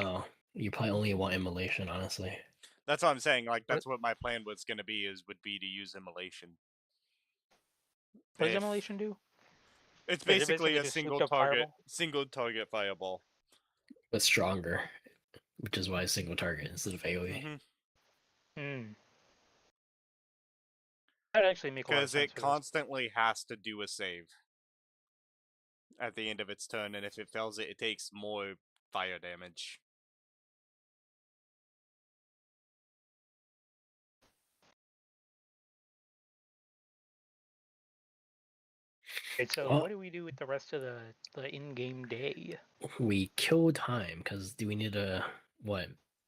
Oh, you probably only want immolation, honestly. That's what I'm saying. Like What- that's what my plan was gonna be. Would be to use Immolation. What does If- Immolation do? It's Is it basically basically a just single souped up target, Fireball? Fireball. But stronger, which is why single target instead of AoE. Mm-hmm. Hmm. That actually make a lot of Because sense it for this. constantly has to do a save at the end of its turn, and if it fails it, it takes more fire damage. Right, so Well- what do we do with the rest of the in-game day? We kill time because do we need to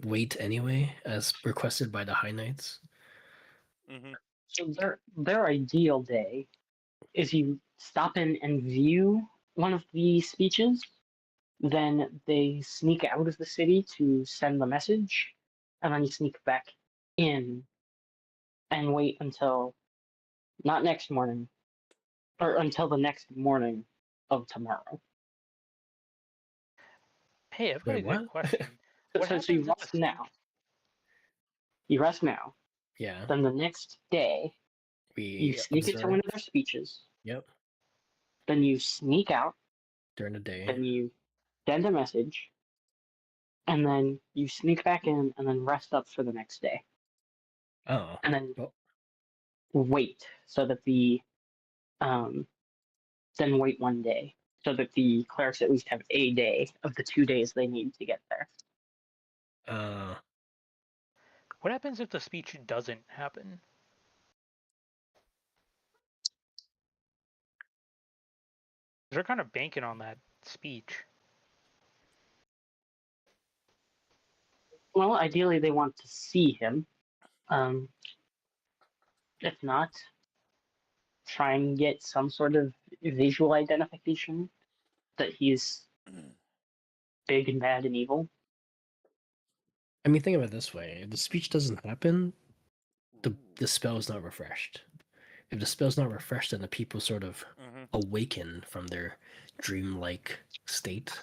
wait anyway, as requested by the High Knights? Mm-hmm. So their ideal day is you stop in and view one of the speeches, then they sneak out of the city to send the message, and then you sneak back in and wait until not next morning, or until the next morning of tomorrow. Hey, I've got Wait, a good what? question. So, What so you happens if rest the now. You rest now. Yeah, Then the next day, we you sneak into one of their speeches. Yep, Then you sneak out. during the day. Then you send a message. And then you sneak back in and then rest up for the next day. Oh, And then well, wait so that then wait one day so that the clerics at least have a day of the 2 days they need to get there. What happens if the speech doesn't happen? They're kind of banking on that speech. Well, ideally they want to see him. If not, try and get some sort of visual identification that he's big and bad and evil. I mean, think of it this way: if the speech doesn't happen, the spell is not refreshed. If the spell's not refreshed, then the people sort of Mm-hmm. awaken from their dreamlike state.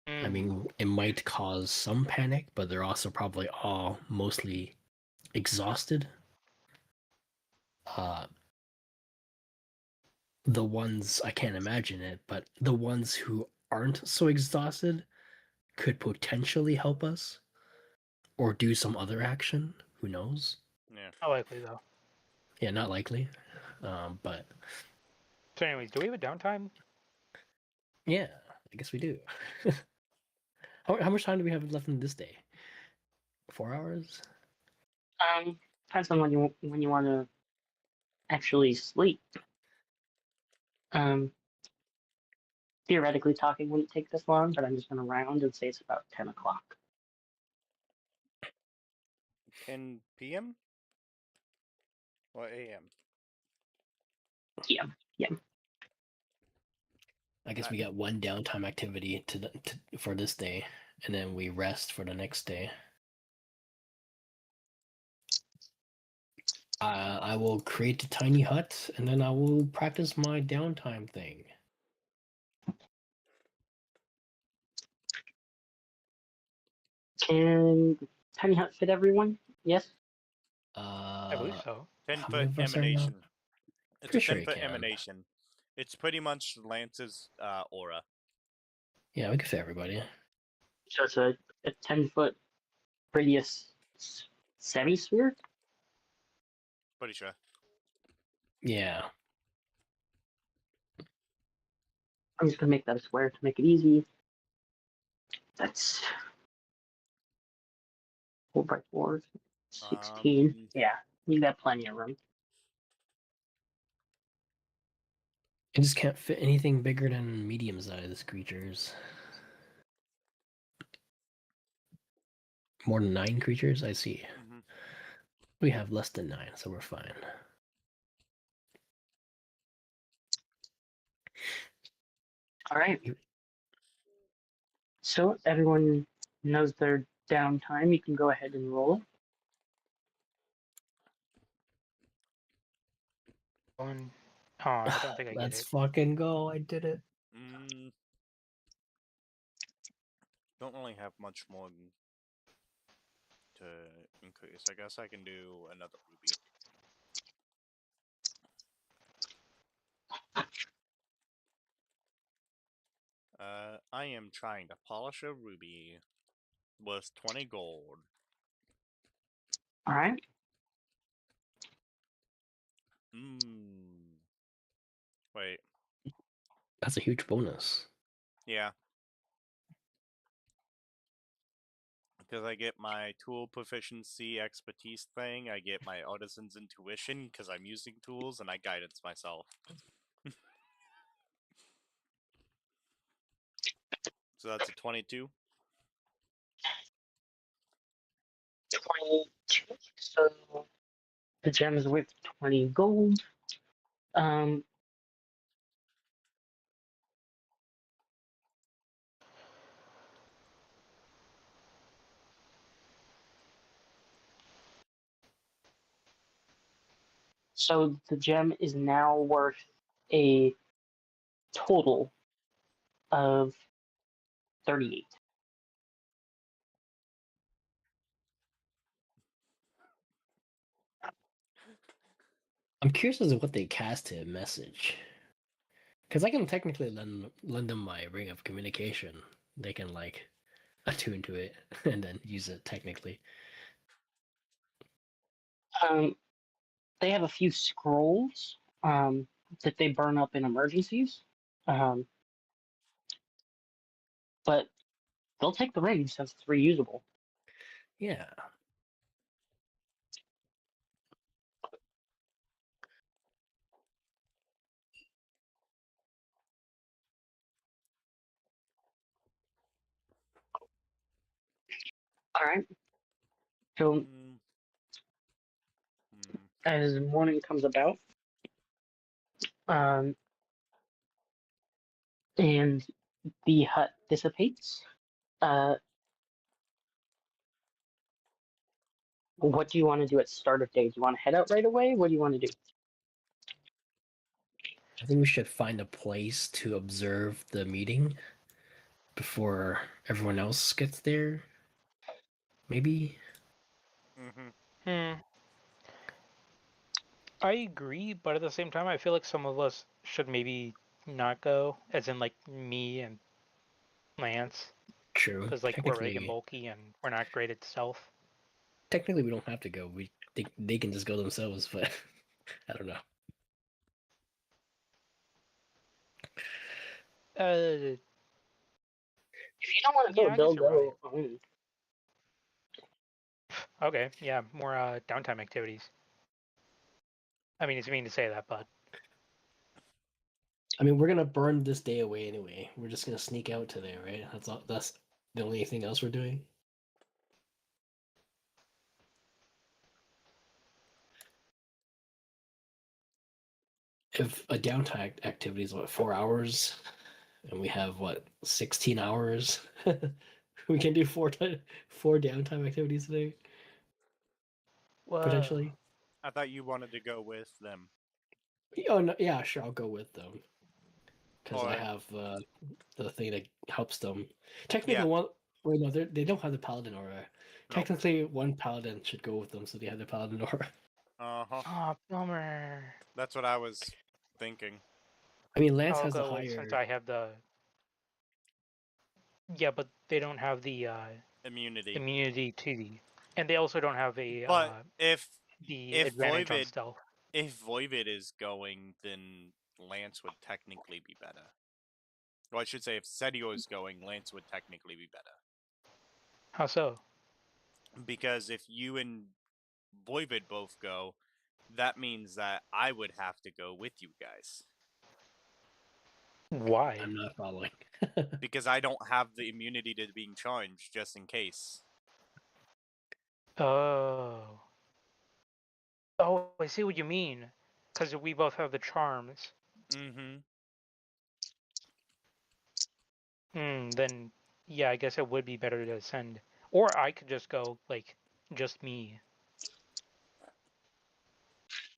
I Mm. mean, it might cause some panic, but they're also probably all mostly exhausted. The ones I can't imagine it, but the ones who aren't so exhausted could potentially help us or do some other action. Who knows? Yeah. Not likely though. Yeah, not likely. But So, anyways, do we have a downtime? yeah, I guess we do. How much time do we have left in this day? 4 hours? Depends on when you want to actually sleep. Theoretically talking wouldn't take this long, but I'm just going to round and say it's about 10 o'clock. 10 p.m. or a.m. Yeah. I guess we got one downtime activity for this day, and then we rest for the next day. I will create a tiny hut, and then I will practice my downtime thing. Can Tiny Hut fit everyone? Yes? I believe so. 10 how many foot of us are now? emanation. It's Pretty a sure 10 it foot can. emanation. It's pretty much Lance's aura. Yeah, we can fit everybody. So it's a 10-foot radius semi-sphere? Pretty sure. Yeah. I'm just going to make that a square to make it easy. That's 4 by 4, 16. Yeah, you got plenty of room. I just can't fit anything bigger than medium-sized creatures. More than 9 creatures? I see. Mm-hmm. We have less than 9, so we're fine. All right. So everyone knows their downtime. You can go ahead and roll. One. Oh, I don't think I get Let's it. fucking go. I did it. Don't really have much more to increase. I guess I can do another ruby. I am trying to polish a ruby worth 20 gold. All right. Wait, That's a huge bonus. yeah. Because I get my tool proficiency expertise thing, I get my artisan's intuition because I'm using tools, and I guidance myself. So that's a 22. 22. So the gem is worth 20 gold. Um, so the gem is now worth a total of 38. I'm curious as to what they cast to message. Because I can technically lend them my ring of communication. They can like attune to it and then use it technically. They have a few scrolls that they burn up in emergencies. But they'll take the ring since it's reusable. Yeah. All right. So Mm. as morning comes about, and the hut dissipates, what do you want to do at start of day? Do you want to head out right away? What do you want to do? I think we should find a place to observe the meeting before everyone else gets there. Maybe. Hmm. I agree, but at the same time, I feel like some of us should maybe not go, as in like me and Lance, True. because like we're big and bulky and we're not great at stealth. Technically, we don't have to go. They can just go themselves, but I don't know. Uh, If you don't want to go, Yeah, I guess they'll you're right. go. Okay, yeah, more downtime activities. I mean, it's mean to say that, but I mean, we're gonna burn this day away anyway. We're just gonna sneak out today, right? That's all. That's the only thing else we're doing. If a downtime activity is what 4 hours, and we have what 16 hours, we can do four downtime activities today whoa. potentially. I thought you wanted to go with them. Oh no, yeah, sure, I'll go with them because I Alright. have the thing that helps them. Technically, Yeah. one. Wait, no, they don't have the paladin aura. No. Technically, one paladin should go with them, so they have the paladin aura. Uh-huh. Oh, bummer. That's what I was thinking. I mean, Lance I'll has a go with, since higher. I have the. Yeah, but they don't have the Immunity. immunity to the, and they also don't have a But the if advantage on Voivod- stealth. if Voivod is going, then Lance would technically be better. Well, I should say if Setio is going, Lance would technically be better. How so? Because if you and Voivod both go, that means that I would have to go with you guys. Why? I'm not following. Because I don't have the immunity to being charged, just in case. Oh. Oh, I see what you mean. Because we both have the charms. Mm-hmm. Then, yeah, I guess it would be better to send. Or I could just go, like, just me.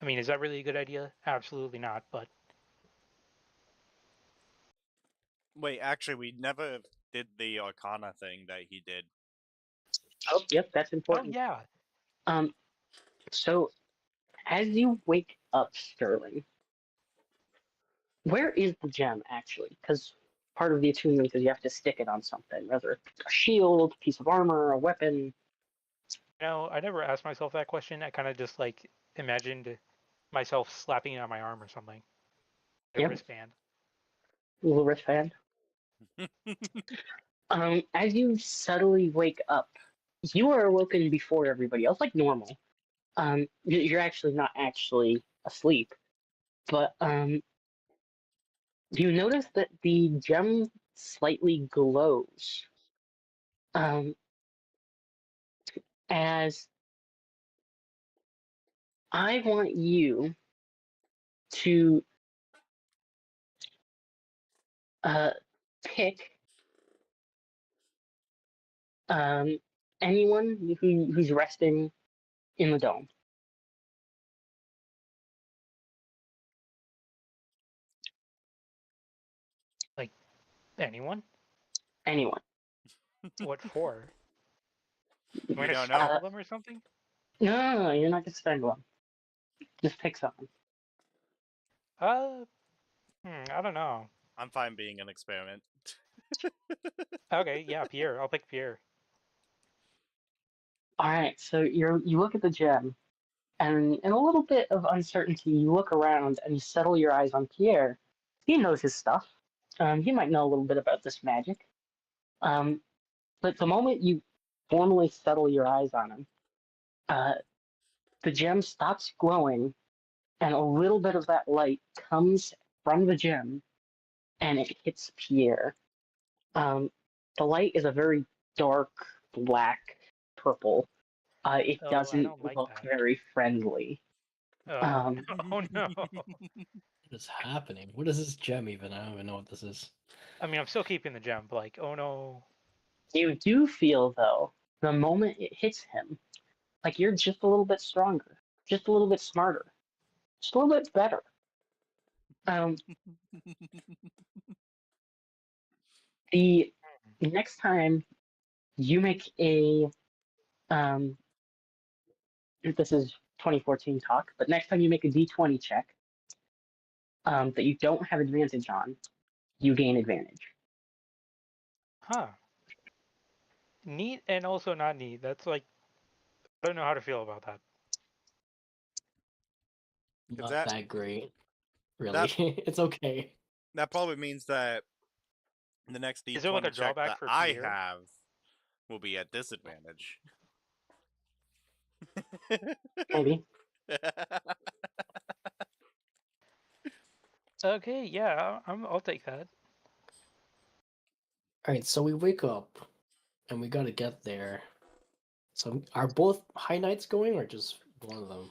I mean, is that really a good idea? Absolutely not. But Wait, actually, we never did the Arcana thing that he did. Oh, yep, that's oh important. yeah, Um, so as you wake up, Sterling, where is the gem actually? Because part of the attunement is you have to stick it on something, whether it's a shield, piece of armor, a weapon. no, I never asked myself that question. I kind of just like imagined myself slapping it on my arm or something. A Yep. wristband. Little wristband. As you subtly wake up, you are awoken before everybody else, like normal. You're actually not actually asleep, but you notice that the gem slightly glows. As I want you to uh, pick um, anyone who's resting in the dome. Like anyone? Anyone. What for? Am I We gonna don't strangle know. them or something? No, you're not gonna spend one. Just pick someone. I don't know. I'm fine being an experiment. Okay, yeah, Pierre. I'll pick Pierre. All right, so you look at the gem, and in a little bit of uncertainty, you look around and you settle your eyes on Pierre. He knows his stuff. He might know a little bit about this magic. But the moment you formally settle your eyes on him, uh, the gem stops glowing, and a little bit of that light comes from the gem, and it hits Pierre. Um, the light is a very dark black purple. It Oh, I doesn't don't like look that. very friendly. Oh, Um, oh no. What is happening? What is this gem even? I don't even know what this is. I mean, I'm still keeping the gem, but like, oh no. you do feel, though, the moment it hits him, like you're just a little bit stronger, just a little bit smarter, just a little bit better. Um, the next time you make a this is 2014 talk, but next time you make a d20 check that you don't have advantage on, you gain advantage. Huh. Neat and also not neat. That's like, I don't know how to feel about that. Not that- that great. Really. that- It's okay. That probably means that the next D20 Is there, like, a check drawback that for I Pierre? have will be at disadvantage. Maybe. Okay, yeah, I'll take that. Alright, so we wake up and we gotta get there. So are both high knights going or just one of them?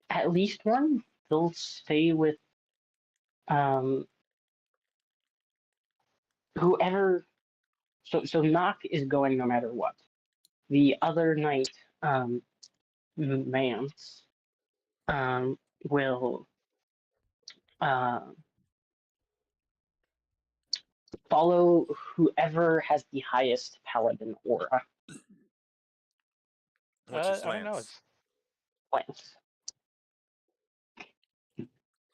At least one. They'll stay with whoever. So Knock is going no matter what. The other knight, Mance, will uh, follow whoever has the highest paladin aura. Which is I don't know. Lance. Lance.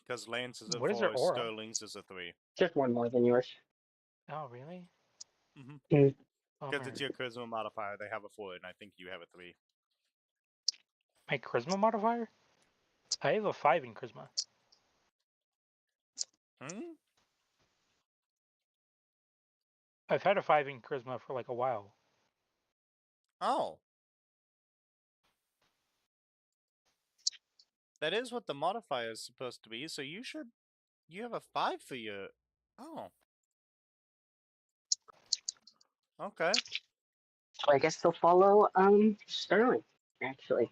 Because Lance is a What is her 4, aura? Sterling's is a 3. Just one more than yours. Oh, really? Mhm. Mm. Because Bummer. it's your charisma modifier, they have a 4, and I think you have a 3. My charisma modifier? I have a 5 in charisma. Hmm? I've had a 5 in charisma for like a while. Oh. That is what the modifier is supposed to be, so you have a 5 for your... Oh. Okay. So I guess they'll follow Sterling. Actually,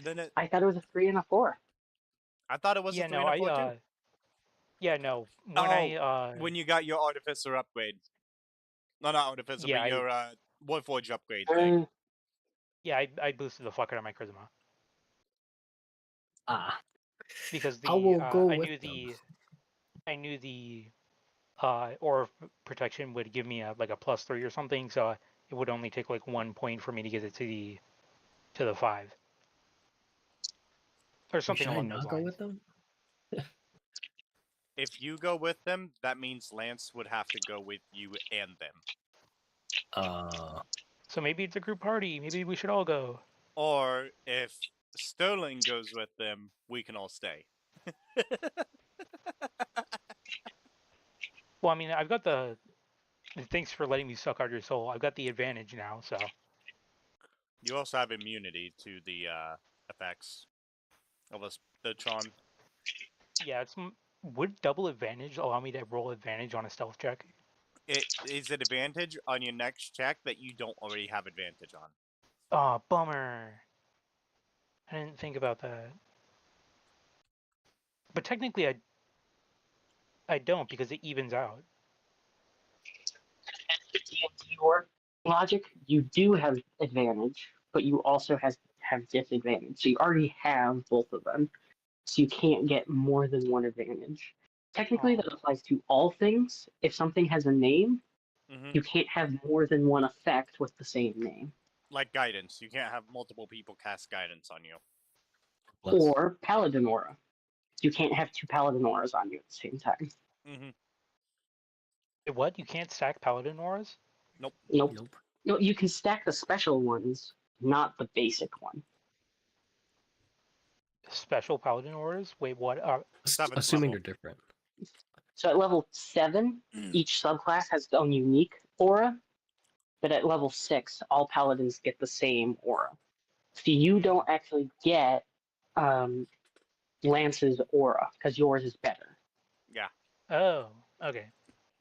Then it... I thought it was a 3 and a 4. I thought it was Yeah, a 3 no, and a 4 too. yeah, no. When Oh, when you got your Artificer upgrade. No, not Artificer, Yeah, but I- your Warforge upgrade thing. Yeah, I boosted the fuck out of my charisma Ah, because I will go I with knew them. the aura of protection would give me a like a +3 or something, so it would only take like 1 point for me to get it to the 5 or something Should I along those not go lines. with them? If you go with them, that means Lance would have to go with you and them. So maybe it's a group party. Maybe we should all go. Or if Sterling goes with them, we can all stay. Well, I mean, I've got the. Thanks for letting me suck out your soul. I've got the advantage now, so You also have immunity to the effects of the charm. yeah. Would double advantage allow me to roll advantage on a stealth check? It is an advantage on your next check that you don't already have advantage on. Oh, bummer. I didn't think about that. But technically, I don't because it evens out. D&D or logic, you do have advantage, but you also have disadvantage. So you already have both of them. So you can't get more than one advantage. Technically, Oh. that applies to all things. If something has a name, Mm-hmm. you can't have more than one effect with the same name. Like guidance, you can't have multiple people cast guidance on you. Or Paladin Aura. You can't have two Paladin Auras on you at the same time. Mm-hmm. What? You can't stack paladin auras? Nope. Nope. No, you can stack the special ones, not the basic one. Special paladin auras? Wait, what? Seventh Assuming level. they're different. So at level 7, each subclass has its own unique aura, but at level 6, all paladins get the same aura. So you don't actually get Lance's aura, because yours is better. Yeah. Oh, okay.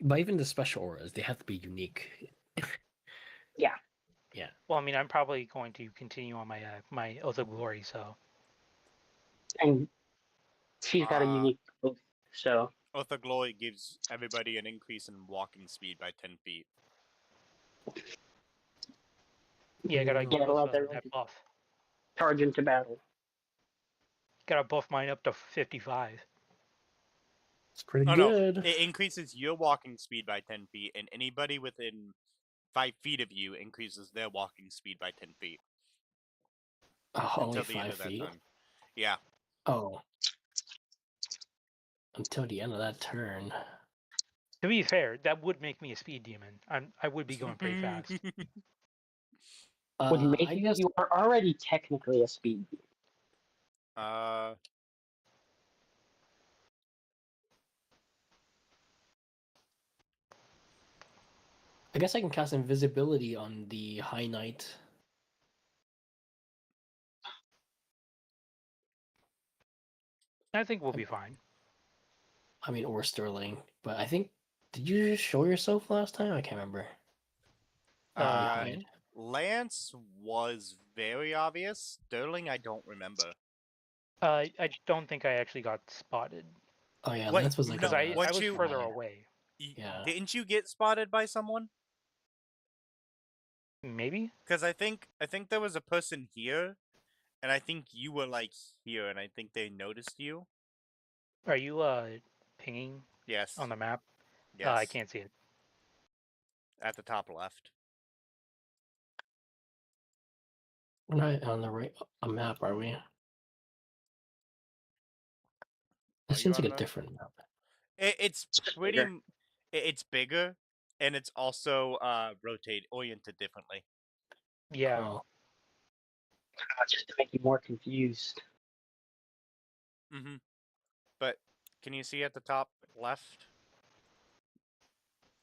But even the special auras, they have to be unique. Well, I mean, I'm probably going to continue on my my Oath of Glory, so And she's got a Uh, unique oath, so Oath of Glory gives everybody an increase in walking speed by 10 feet. yeah, I gotta Mm, give Yeah, us well, they're that buff. charge into battle. Gotta buff mine up to 55. It's pretty Oh no, good. it increases your walking speed by 10 feet, and anybody within 5 feet of you increases their walking speed by 10 feet Oh, only until the end 5 of that feet. turn. Yeah. Oh. Until the end of that turn. To be fair, that would make me a speed demon. I would be going pretty fast. Would make I you, guess you are already technically a speed. uh, I guess I can cast invisibility on the High Knight. I think we'll be fine. I mean, or Sterling. But I think, did you just show yourself last time? I can't remember. Uh, Lance was very obvious. Sterling, I don't remember. I don't think I actually got spotted Oh yeah, Wait, Lance was like because no, I what was you- further away. Yeah. Didn't you get spotted by someone? Maybe. Because I think there was a person here, and I think you were like here, and I think they noticed you. Are you pinging Yes. on the map? Yes. I can't see it. At the top left. We're not on the right map, are we? Are This you seems like on a the- different map. It's pretty. bigger. It's bigger, and it's also oriented differently. Yeah. Oh, Just to make you more confused. Mm-hmm. But can you see at the top left?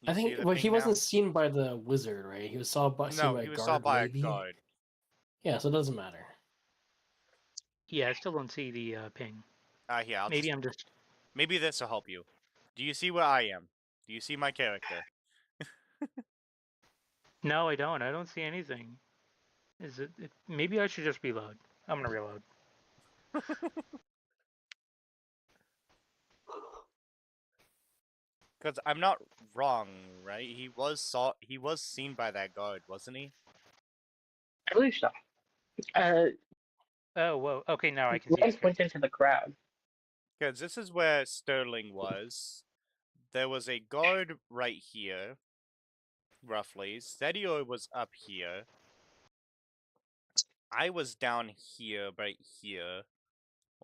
I You see think, the but he ping now? wasn't seen by the wizard, right? He was seen by No, a he was guard, saw by maybe? a guard. Yeah, so it doesn't matter. Yeah, I still don't see the ping. Yeah. Maybe This will help you. Do you see where I am? Do you see my character? No, I don't. I don't see anything. Is it? Maybe I should just reload. I'm gonna reload. Because I'm not wrong, right? He was seen by that guard, wasn't he? I believe so. Uh, Oh, whoa. Okay, now I can see it. Lance went into the crowd. Because this is where Sterling was. There was a guard right here, roughly. Zedio was up here. I was down here, right here.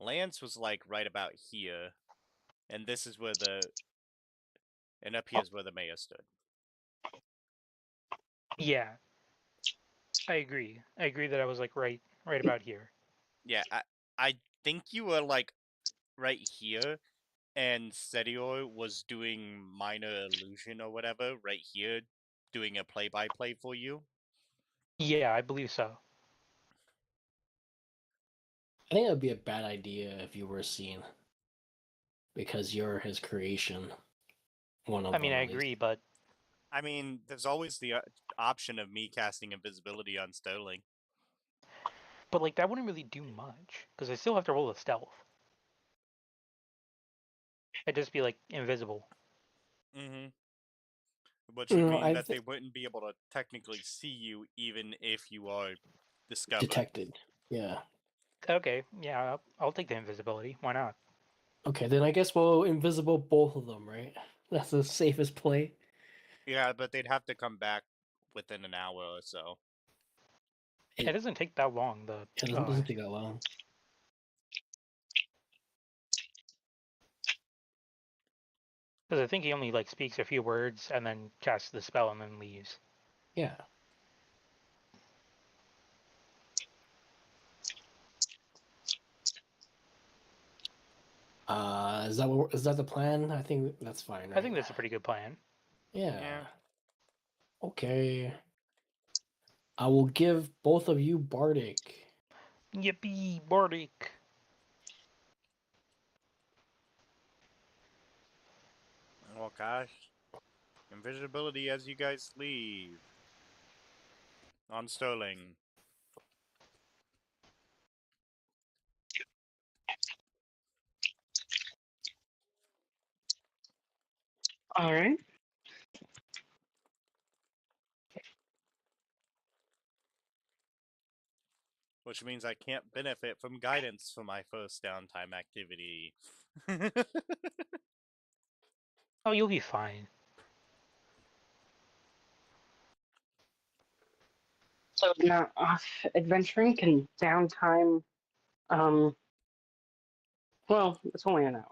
Lance was like right about here. And this is where and up here is where the mayor stood. Yeah, I agree. I agree that I was like right about here. Yeah, I think you were like right here, and Sedior was doing minor illusion or whatever right here, doing a play-by-play for you. Yeah, I believe so. I think it would be a bad idea if you were seen, because you're his creation. One of I mean, them, I at least. agree, but I mean, there's always the option of me casting invisibility on Sterling. like that wouldn't really do much because I still have to roll a stealth. I'd just be like invisible. Mm-hmm. Which would No, mean I that they wouldn't be able to technically see you even if you are discovered. detected. Yeah. Okay, yeah, I'll take the invisibility. Why not? Okay, then I guess we'll invisible both of them, right? That's the safest play. Yeah, but they'd have to come back within an hour or so. It doesn't take that long. It doesn't take that long. Because I think he only like speaks a few words and then casts the spell and then leaves. Yeah. Is that the plan? I think that's fine, right? I think that's a pretty good plan. Yeah. Yeah. Okay. I will give both of you Bardic. Yippee, Bardic! Oh gosh. Invisibility as you guys leave. On Sterling. All right. Which means I can't benefit from guidance for my first downtime activity. Oh, you'll be fine. So now off adventuring can downtime. Well, it's only an hour.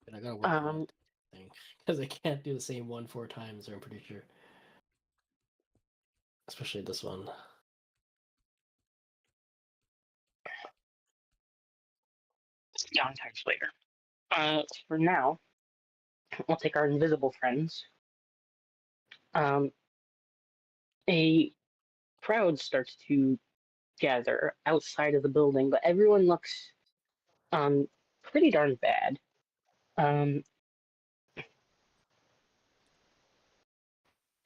But I gotta work on that thing. Because I can't do the same one 4 times, I'm pretty sure. Especially this one. Downtimes later. For now, we'll take our invisible friends. A crowd starts to gather outside of the building, but everyone looks pretty darn bad. Um,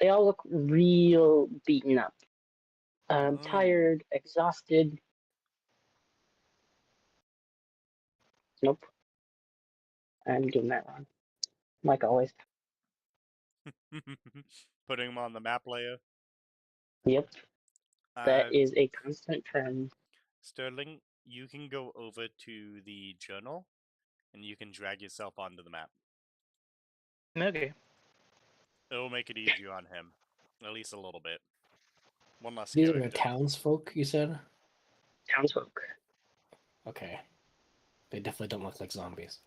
they all look real beaten up, tired, exhausted. Nope, I'm doing that wrong, like always. Putting them on the map layer. Yep, Uh, that is a constant trend. Sterling, you can go over to the journal and you can drag yourself onto the map. Okay. It'll make it easier on him. At least a little bit. One less These are the character. townsfolk, you said? Townsfolk. Okay. They definitely don't look like zombies.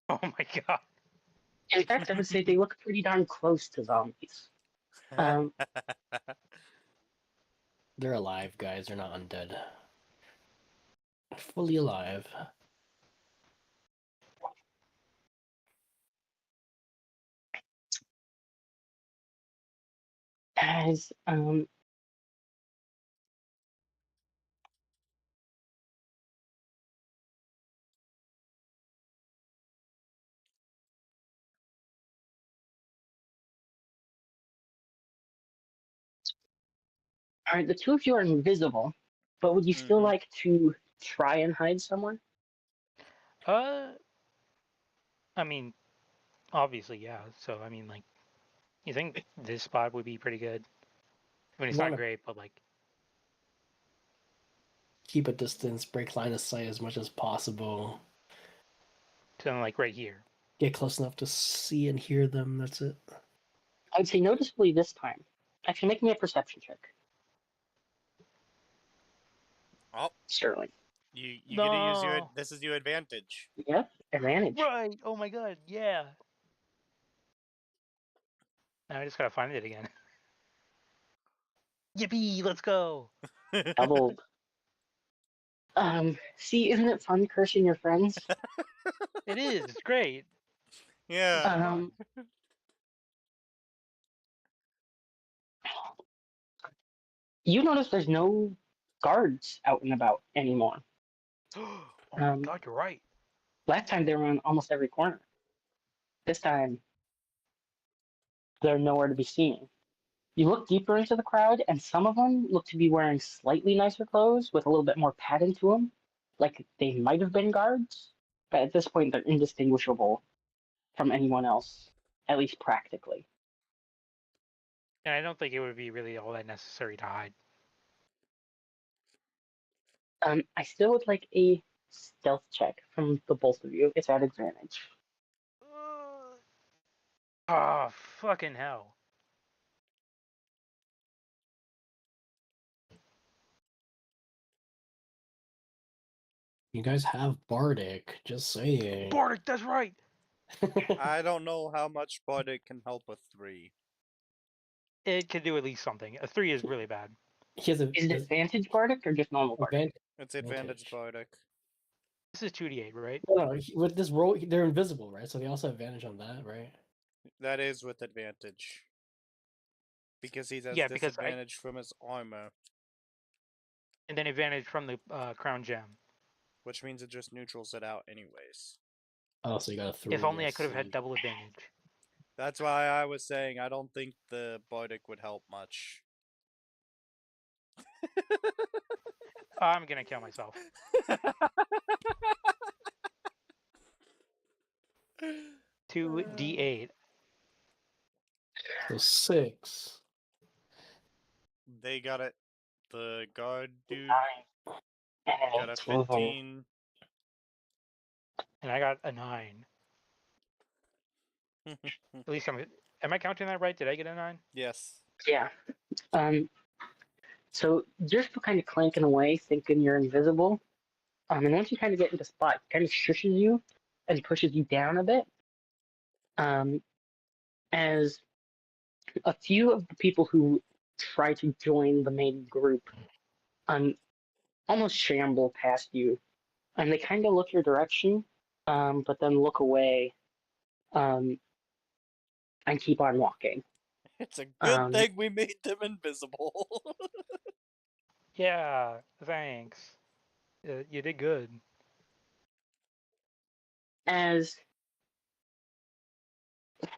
Oh my god. In fact, I would say they look pretty darn close to zombies. Um, They're alive, guys. They're not undead. Fully alive. as All right, the two of you are invisible, but would you still Mhm. like to try and hide somewhere? I mean, obviously, yeah. So, I mean, like, you think this spot would be pretty good? I mean, it's You not wanna- great, but like, Keep a distance, break line of sight as much as possible. something like right here. Get close enough to see and hear them. That's it. I'd say noticeably this time. Actually, make me a perception check. Oh, Sterling. you gonna use your No. this is your advantage. Yep, advantage. Right. Oh my god. Yeah. Now I just gotta find it again. Yippee! Let's go. Doubled. See, isn't it fun cursing your friends? It is. It's great. Yeah. Um, you notice there's no guards out and about anymore. Oh my Um, god, you're right. Last time they were on almost every corner. This time, they're nowhere to be seen. You look deeper into the crowd, and some of them look to be wearing slightly nicer clothes with a little bit more padding to them, like they might have been guards, but at this point, they're indistinguishable from anyone else, at least practically. And I don't think it would be really all that necessary to hide. I still would like a stealth check from the both of you. It's at advantage. Oh, fucking hell. You guys have Bardic. Just saying. Bardic, that's right. I don't know how much Bardic can help with 3. It can do at least something. A 3 is really bad. He has a Is it advantage Bardic or just normal Bardic? advantage. It's advantage Advantage. Bardic. This is 2d8, right? No, with this roll, they're invisible, right? So they also have advantage on that, right? That is with advantage. Because he has Yeah, because disadvantage from his armor, and then advantage from the crown gem. which means it just neutrals it out anyways. Oh, so you got a 3. If only I could have had see. double advantage. That's why I was saying I don't think the Bardic would help much. I'm gonna kill myself. 2d8. So 6. They got it. The guard dude 9. And got a it's moving. 15. And I got a 9. At least I'm. Am I counting that right? Did I get a 9? Yes. Yeah. So you're still kind of clanking away, thinking you're invisible. And once you kind of get into spot, it kind of shushes you and pushes you down a bit. As a few of the people who try to join the main group almost shamble past you. And they kind of look your direction, but then look away and keep on walking. It's a good Um, thing we made them invisible. Yeah. Thanks. You did good. As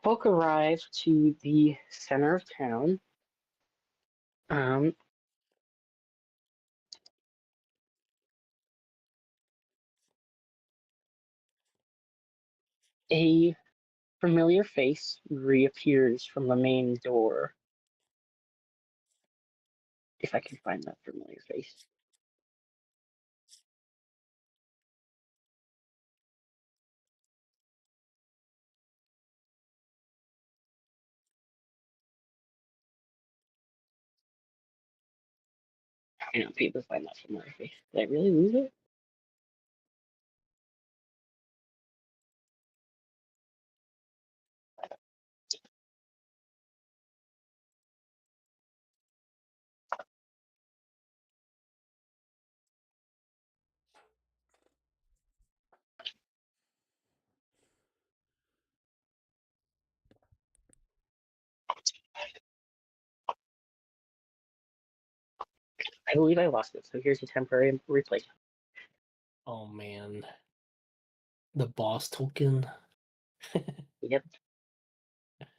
folk arrive to the center of town, a familiar face reappears from the main door. If I can find that familiar face. I know people find that familiar face. Did I really lose it? I believe I lost it, so here's a temporary replacement. Oh man. The boss token. Yep.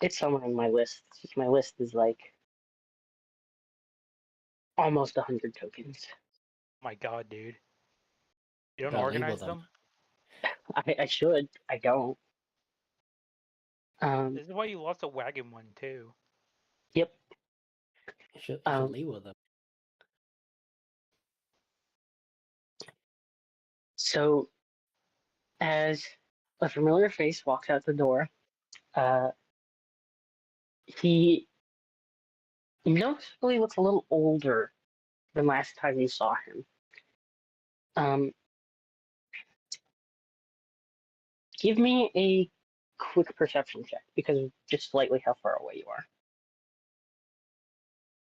It's somewhere in my list. It's just my list is like almost 100 tokens. My god, dude. You don't Gotta organize label them. them? I should. I don't. This is why you lost a wagon one, too. Yep. You should Um, leave with them. So, as a familiar face walks out the door, uh, he noticeably looks a little older than last time you saw him. Um, Give me a quick perception check because of just slightly how far away you are.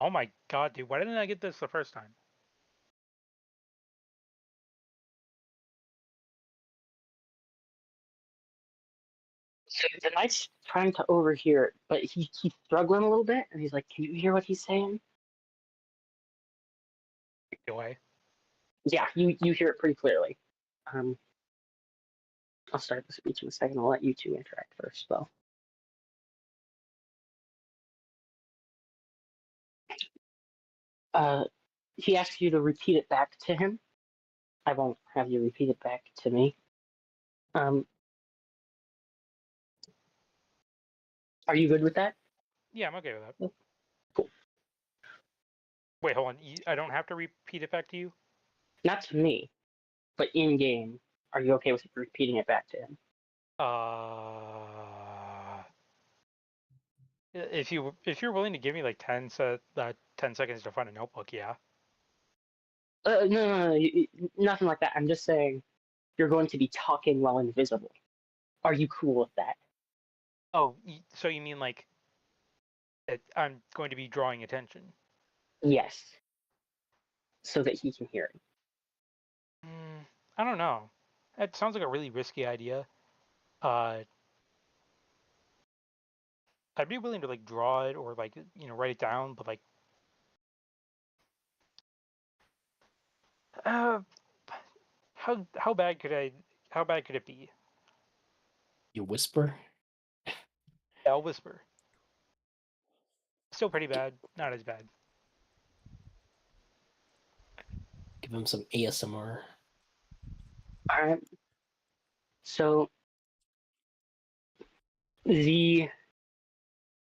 Oh my god, dude! Why didn't I get this the first time? So the knight's trying to overhear it, but he's struggling a little bit, and he's like, "Can you hear what he's saying?" Do I? Yeah, you hear it pretty clearly. Um, I'll start the speech in a second. I'll let you two interact first, though. He asks you to repeat it back to him. I won't have you repeat it back to me. Um, are you good with that? Yeah, I'm okay with that. Cool. Wait, hold on. I don't have to repeat it back to you? Not to me, but in game. Are you okay with repeating it back to him? If you're willing to give me like 10 seconds to find a notebook, yeah. No, nothing like that. I'm just saying you're going to be talking while invisible. Are you cool with that? Oh, so you mean like I'm going to be drawing attention? Yes. So that he can hear it. I don't know. That sounds like a really risky idea. I'd be willing to like draw it or like write it down, but like how bad could it be? You whisper. Yeah, I'll whisper. Still pretty bad, not as bad. Give him some ASMR. All right. So the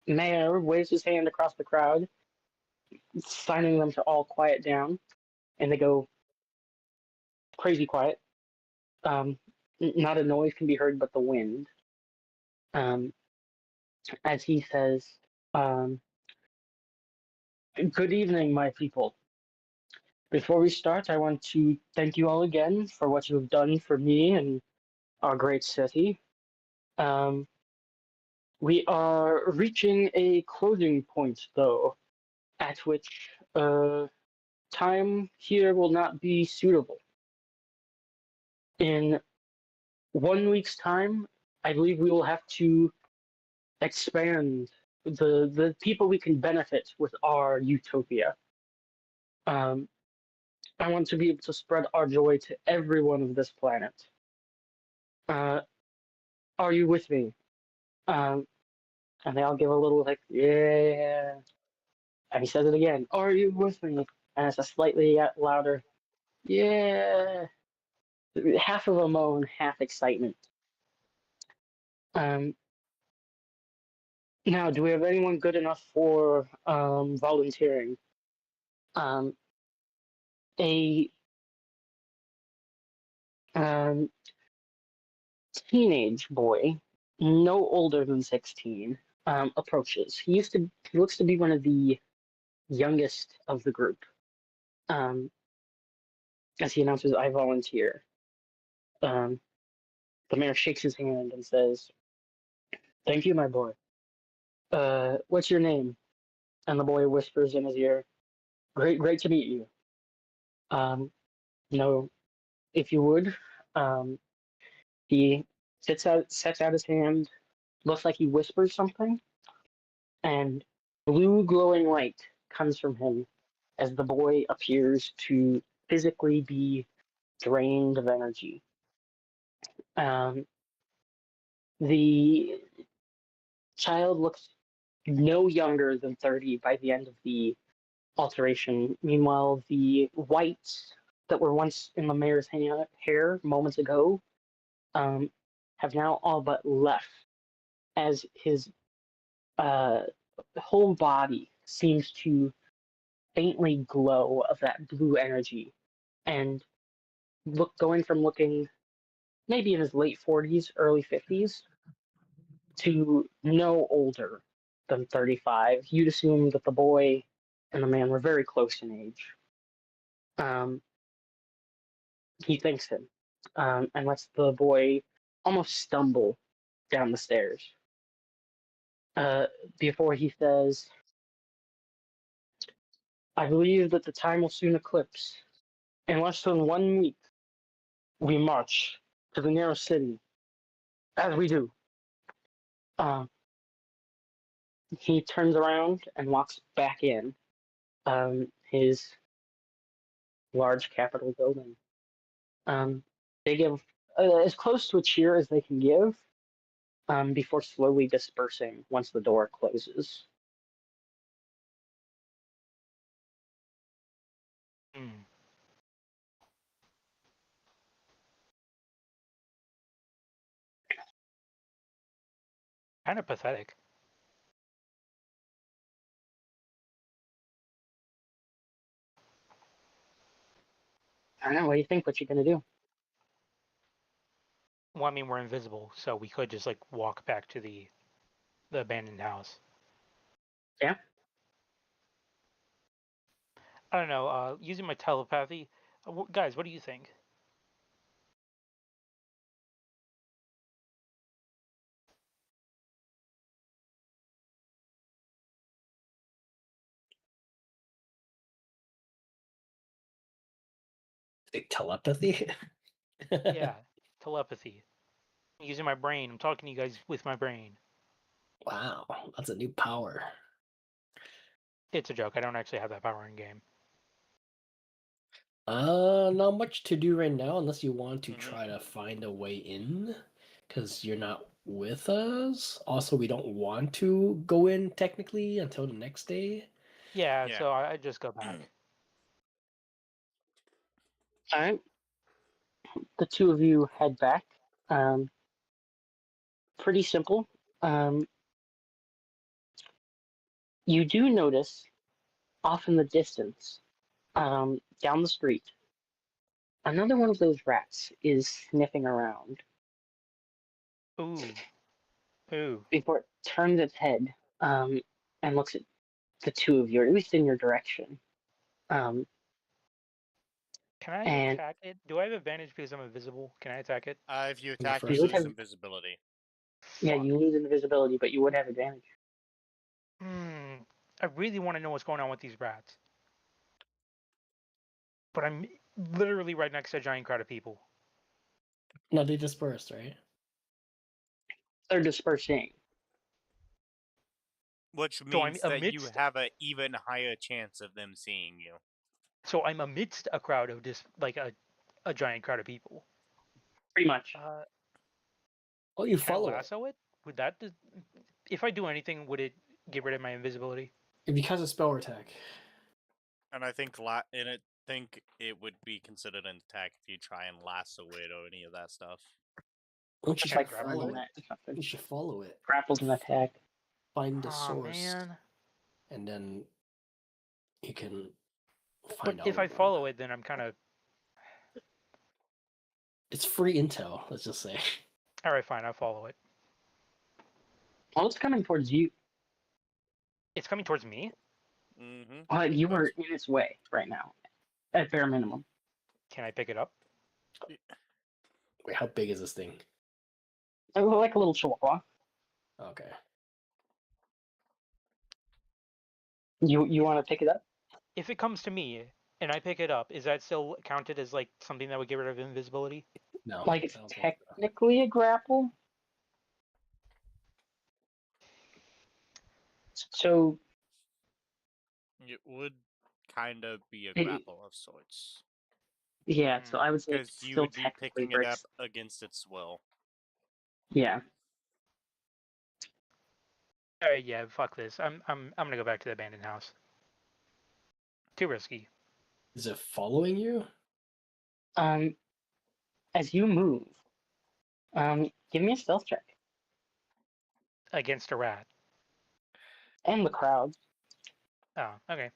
mayor waves his hand across the crowd, signing them to all quiet down, and they go crazy quiet. Not a noise can be heard but the wind. As he says, um, "Good evening, my people. Before we start, I want to thank you all again for what you have done for me and our great city. Um, we are reaching a closing point, though, at which time here will not be suitable. In 1 week's time, I believe we will have to expand the people we can benefit with our utopia. Um, I want to be able to spread our joy to everyone of this planet. Uh, are you with me?" Um, and they all give a little like, "Yeah." And he says it again, "Are you with me?" And it's a slightly louder, "Yeah." Half of a moan, half excitement. Um, Now, do we have anyone good enough for volunteering? Um, a um, teenage boy, no older than 16, approaches. He looks to be one of the youngest of the group. As he announces, "I volunteer." Um, the mayor shakes his hand and says, "Thank you, my boy. What's your name?" And the boy whispers in his ear, Great to meet you. Um, you know, if you would." Um, he sets out his hand, looks like he whispers something, and blue glowing light comes from him as the boy appears to physically be drained of energy. Um, the child looks no younger than 30 by the end of the alteration. Meanwhile, the whites that were once in the mayor's hair moments ago um, have now all but left, as his whole body seems to faintly glow of that blue energy, and going from looking maybe in his late 40s, early 50s, to no older than 35. You'd assume that the boy and the man were very close in age. He thanks him, and lets the boy almost stumble down the stairs. Before he says, I believe that the time will soon eclipse. In less than 1 week, we march to the nearest city, as we do. He turns around and walks back in his large Capitol building. They give as close to a cheer as they can give before slowly dispersing once the door closes. Hmm. Kind of pathetic. I don't know. What do you think? What you gonna do? Well, I mean, we're invisible, so we could just like walk back to the abandoned house. Yeah. I don't know. Using my telepathy, guys, what do you think? Telepathy? Yeah, telepathy. I'm using my brain. I'm talking to you guys with my brain. Wow, that's a new power. It's a joke. I don't actually have that power in game. Not much to do right now unless you want to Mhm. try to find a way in, because you're not with us. Also, we don't want to go in technically until the next day. Yeah, Yeah. so I just go back. All right. The two of you head back. Um, Pretty simple. You do notice off in the distance, down the street, another one of those rats is sniffing around Ooh, ooh. before it turns its head and looks at the two of you, or at least in your direction. Um, Can I and attack it? Do I have advantage because I'm invisible? Can I attack it? If you the attack, you first would lose have- invisibility. yeah, Fuck. you lose invisibility, but you would have advantage. I really want to know what's going on with these rats. But I'm literally right next to a giant crowd of people. No, they dispersed, right? They're dispersing. Which So I'm means that you amidst- have an even higher chance of them seeing you. So I'm amidst a crowd of like a giant crowd of people. Pretty much. Oh, you Can I follow it. lasso it? Would that if I do anything, would it get rid of my invisibility? Because of spell attack. And I think it would be considered an attack if you try and lasso it or any of that stuff. Don't you It's Can I like grab follow it? that or something. You should follow it. Grapples an attack. Find the Oh source, man! and then you can But find out. if I follow it, then I'm kind of It's free intel. Let's just say. all right. Fine, I'll follow it. Well, it's coming towards you. It's coming towards me. Mm-hmm. You are in its way right now, at bare minimum. Can I pick it up? Wait, how big is this thing? Like a little chihuahua. Okay. You want to pick it up? If it comes to me and I pick it up, is that still counted as like something that would get rid of invisibility? No. Like it's I don't think so. technically a grapple. So It would kind of be a It- grapple of sorts. yeah, so I would say Because it's you still would be technically picking it up breaks. against its will. Yeah. All right, yeah, fuck this. I'm gonna go back to the abandoned house. Too risky. Is it following you? As you move, give me a stealth check Against a rat. and the crowd. Oh, okay.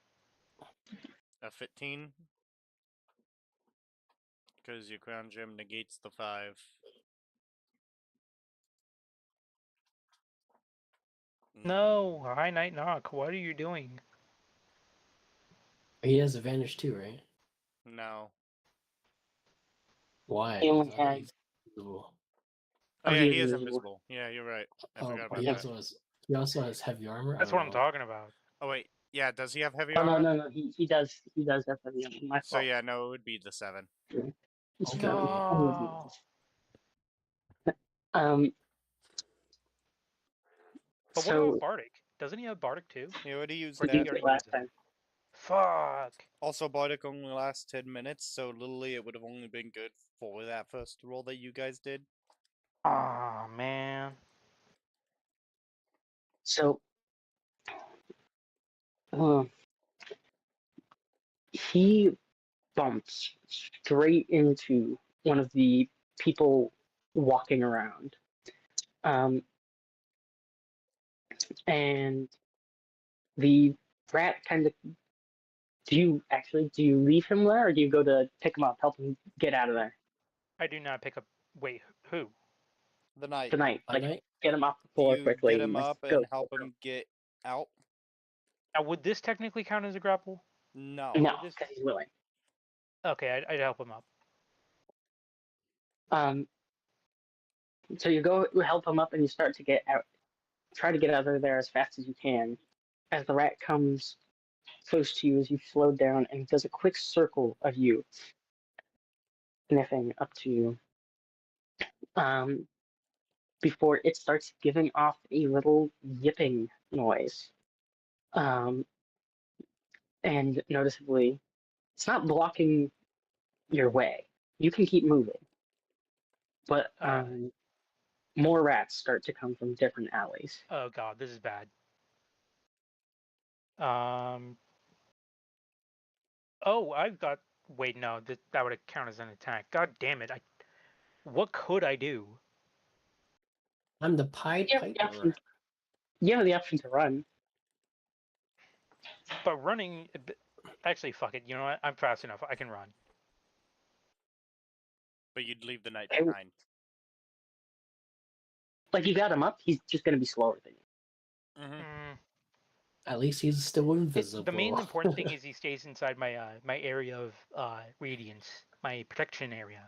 A 15. Because your crown gem negates the 5. No, High Night Knock. What are you doing? He has advantage too, right? No. Why? He only 'Cause I thought had- he's invisible. Oh Oh, yeah, he he is is invisible. invisible. Yeah, you're right. I Oh, forgot but about he that. also has heavy armor. That's I what don't I'm know. talking about. Oh wait, yeah. Does he have heavy Oh no, armor? no, no. He does have heavy armor. My So fault. yeah, no, it would be the 7. It's Okay. fine. No. Um. But what So about Bardic? Doesn't he have Bardic too? He already used Or we did he did that. it already last use it? time. Fuck. Also, Bardic only lasts 10 minutes, so literally it would have only been good for that first roll that you guys did. Aw, man. So, he bumps straight into one of the people walking around. And the rat kind of. Do you leave him there, or do you go to pick him up, help him get out of there I do not pick up. Wait, who? The knight. tonight? At Like, night? get him off the Do floor you quickly. get him like, up go. and help him get out? Now, would this technically count as a grapple? No. No, Just- because he's willing. Okay, I'd help him up. So you go help him up, and you start to get out. Try to get out of there as fast as you can. As the rat comes close to you, as you slow down, and does a quick circle of you, sniffing up to you. Before it starts giving off a little yipping noise. And noticeably, it's not blocking your way. You can keep moving. But more rats start to come from different alleys. Oh god, this is bad. Oh, I've got. Wait, no, that would count as an attack. God damn it! What could I do? I'm the Pied You have the Piper. option, you have the option to run. But running. Actually, fuck it. You know what? I'm fast enough. I can run. But you'd leave the knight Okay. behind. Like, you got him up, he's just going to be slower than you. Mm-hmm. Mm, At least he's still invisible. the main important thing is he stays inside my my area of radiance, my protection area.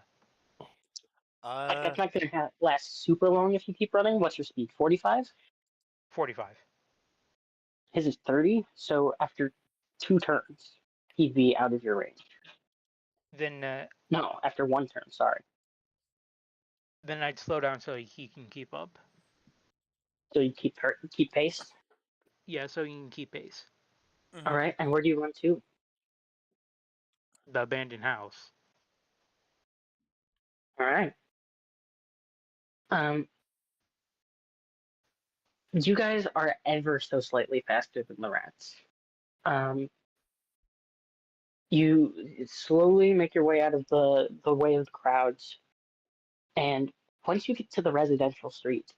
Like, that's not going to last super long if you keep running. What's your speed? 45? 45. His is 30, so after 2 turns, he'd be out of your range. Then No, after 1 turn, sorry. then I'd slow down so he can keep up. So you keep pace. Yeah, so he can keep pace. Mm-hmm. All right, and where do you run to? The abandoned house. All right. You guys are ever so slightly faster than the rats. You slowly make your way out of the way of the crowds, and once you get to the residential street,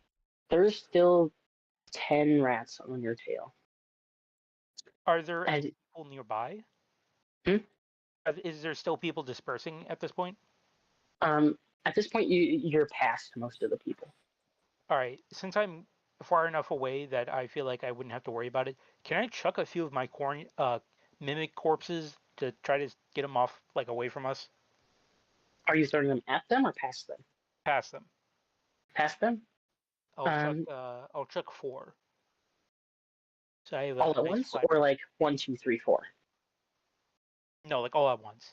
there's still 10 rats on your tail. Are there And any people nearby? Hmm? Is there still people dispersing at this point? at this point, you're past most of the people. All right, since I'm far enough away that I feel like I wouldn't have to worry about it, can I chuck a few of my mimic corpses to try to get them off, like, away from us? Are you throwing them at them or past them? Past them. Past them? I'll chuck 4. So I have All a at nice once, flat- or like 1, 2, 3, 4? No, like all at once.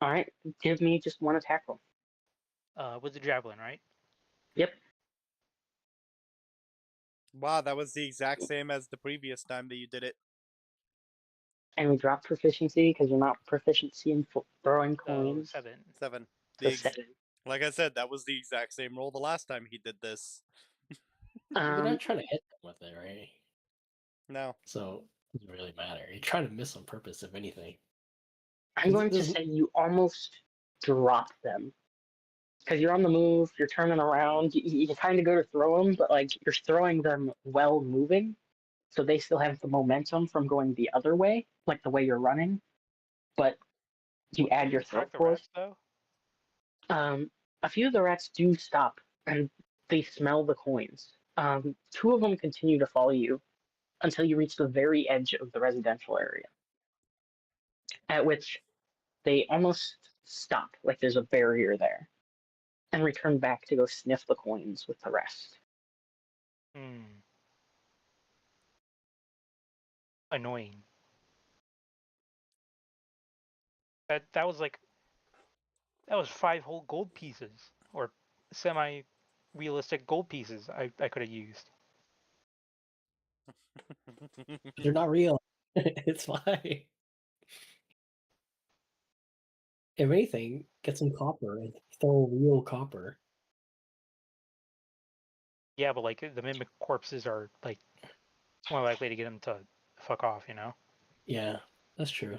All right, give me just 1 attack roll. With the javelin, right? Yep. Wow, that was the exact same as the previous time that you did it. And we drop proficiency because you're not proficiency in throwing So coins. 7. 7. So The 7. Like I said, that was the exact same roll the last time he did this. You're not trying to hit them with it, right? No. So it doesn't really matter. You try to miss on purpose, if anything. I'm going to This- say you almost drop them. Because you're on the move, you're turning around, you kind of go to throw them, but like you're throwing them while moving, so they still have the momentum from going the other way. like the way you're running, but you add your Track threat the force. rats, though. A few of the rats do stop and they smell the coins. Two of them continue to follow you until you reach the very edge of the residential area, at which they almost stop, like there's a barrier there, and return back to go sniff the coins with the rest. Annoying. That was like, that was 5 whole gold pieces, or semi-realistic gold pieces I could have used. They're not real. It's fine. If anything, get some copper and throw real copper. Yeah, but like the mimic corpses are like more likely to get them to fuck off, you know? Yeah, that's true.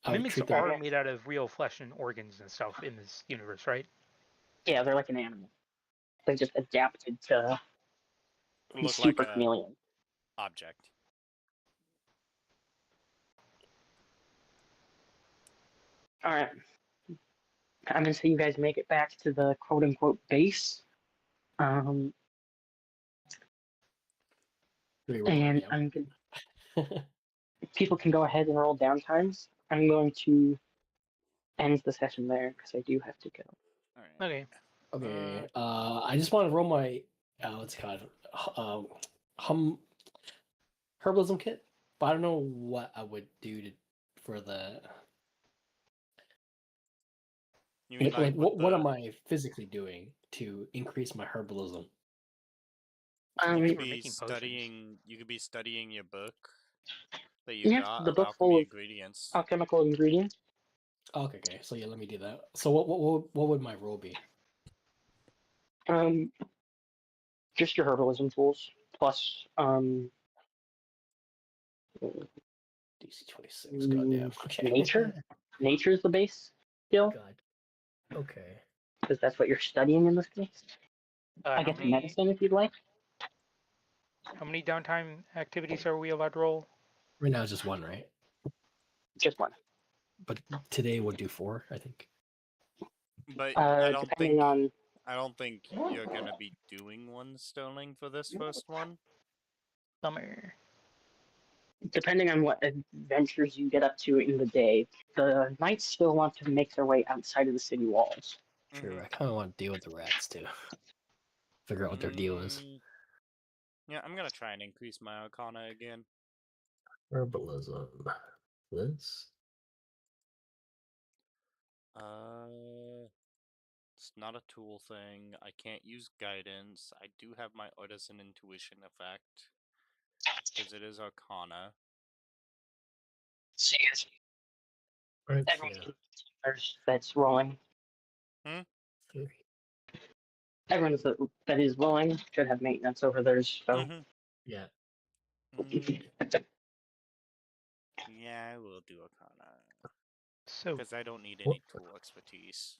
I would Mimics treat them. are made out of real flesh and organs and stuff in this universe, right? Yeah, they're like an animal. They just adapted to be Look super like a chameleon. object. All right. I'm gonna say you guys make it back to the quote unquote base. Do we roll And down? I'm gonna, people can go ahead and roll downtimes. I'm going to end the session there because I do have to go. All right. Okay. Okay. I just want to roll my what's it called? Herbalism kit, but I don't know what I would do for the. You mean Like, with what the- am I physically doing to increase my herbalism? You You guys could were be making potions. studying. You could be studying your book that you Yeah, got the of book alchemy full of ingredients. alchemical ingredients. Okay, so yeah, let me do that. So what would my roll be? Just your herbalism tools plus DC 26. Goddamn. Okay. nature. Nature's the base skill God. Okay. because that's what you're studying in this case. I How guess many medicine if you'd like. how many downtime activities are we allowed to roll? Right now it's just one, right? Just one. But today we'll do 4, I think. But I don't Depending think on you're gonna be doing one Sterling for this first one. Summer. depending on what adventures you get up to in the day, the knights still want to make their way outside of the city walls. True. Mhm. I kind of want to deal with the rats too. Figure out what their deal is. Yeah, I'm gonna try and increase my Arcana again. Herbalism. This. It's not a tool thing. I can't use guidance. I do have my artisan intuition effect because it is Arcana. See, Right. everyone that's rolling. Everyone that is rolling should have maintenance over theirs. So Mhm. Yeah. Yeah, I will do Arcana So because I don't need any tool expertise.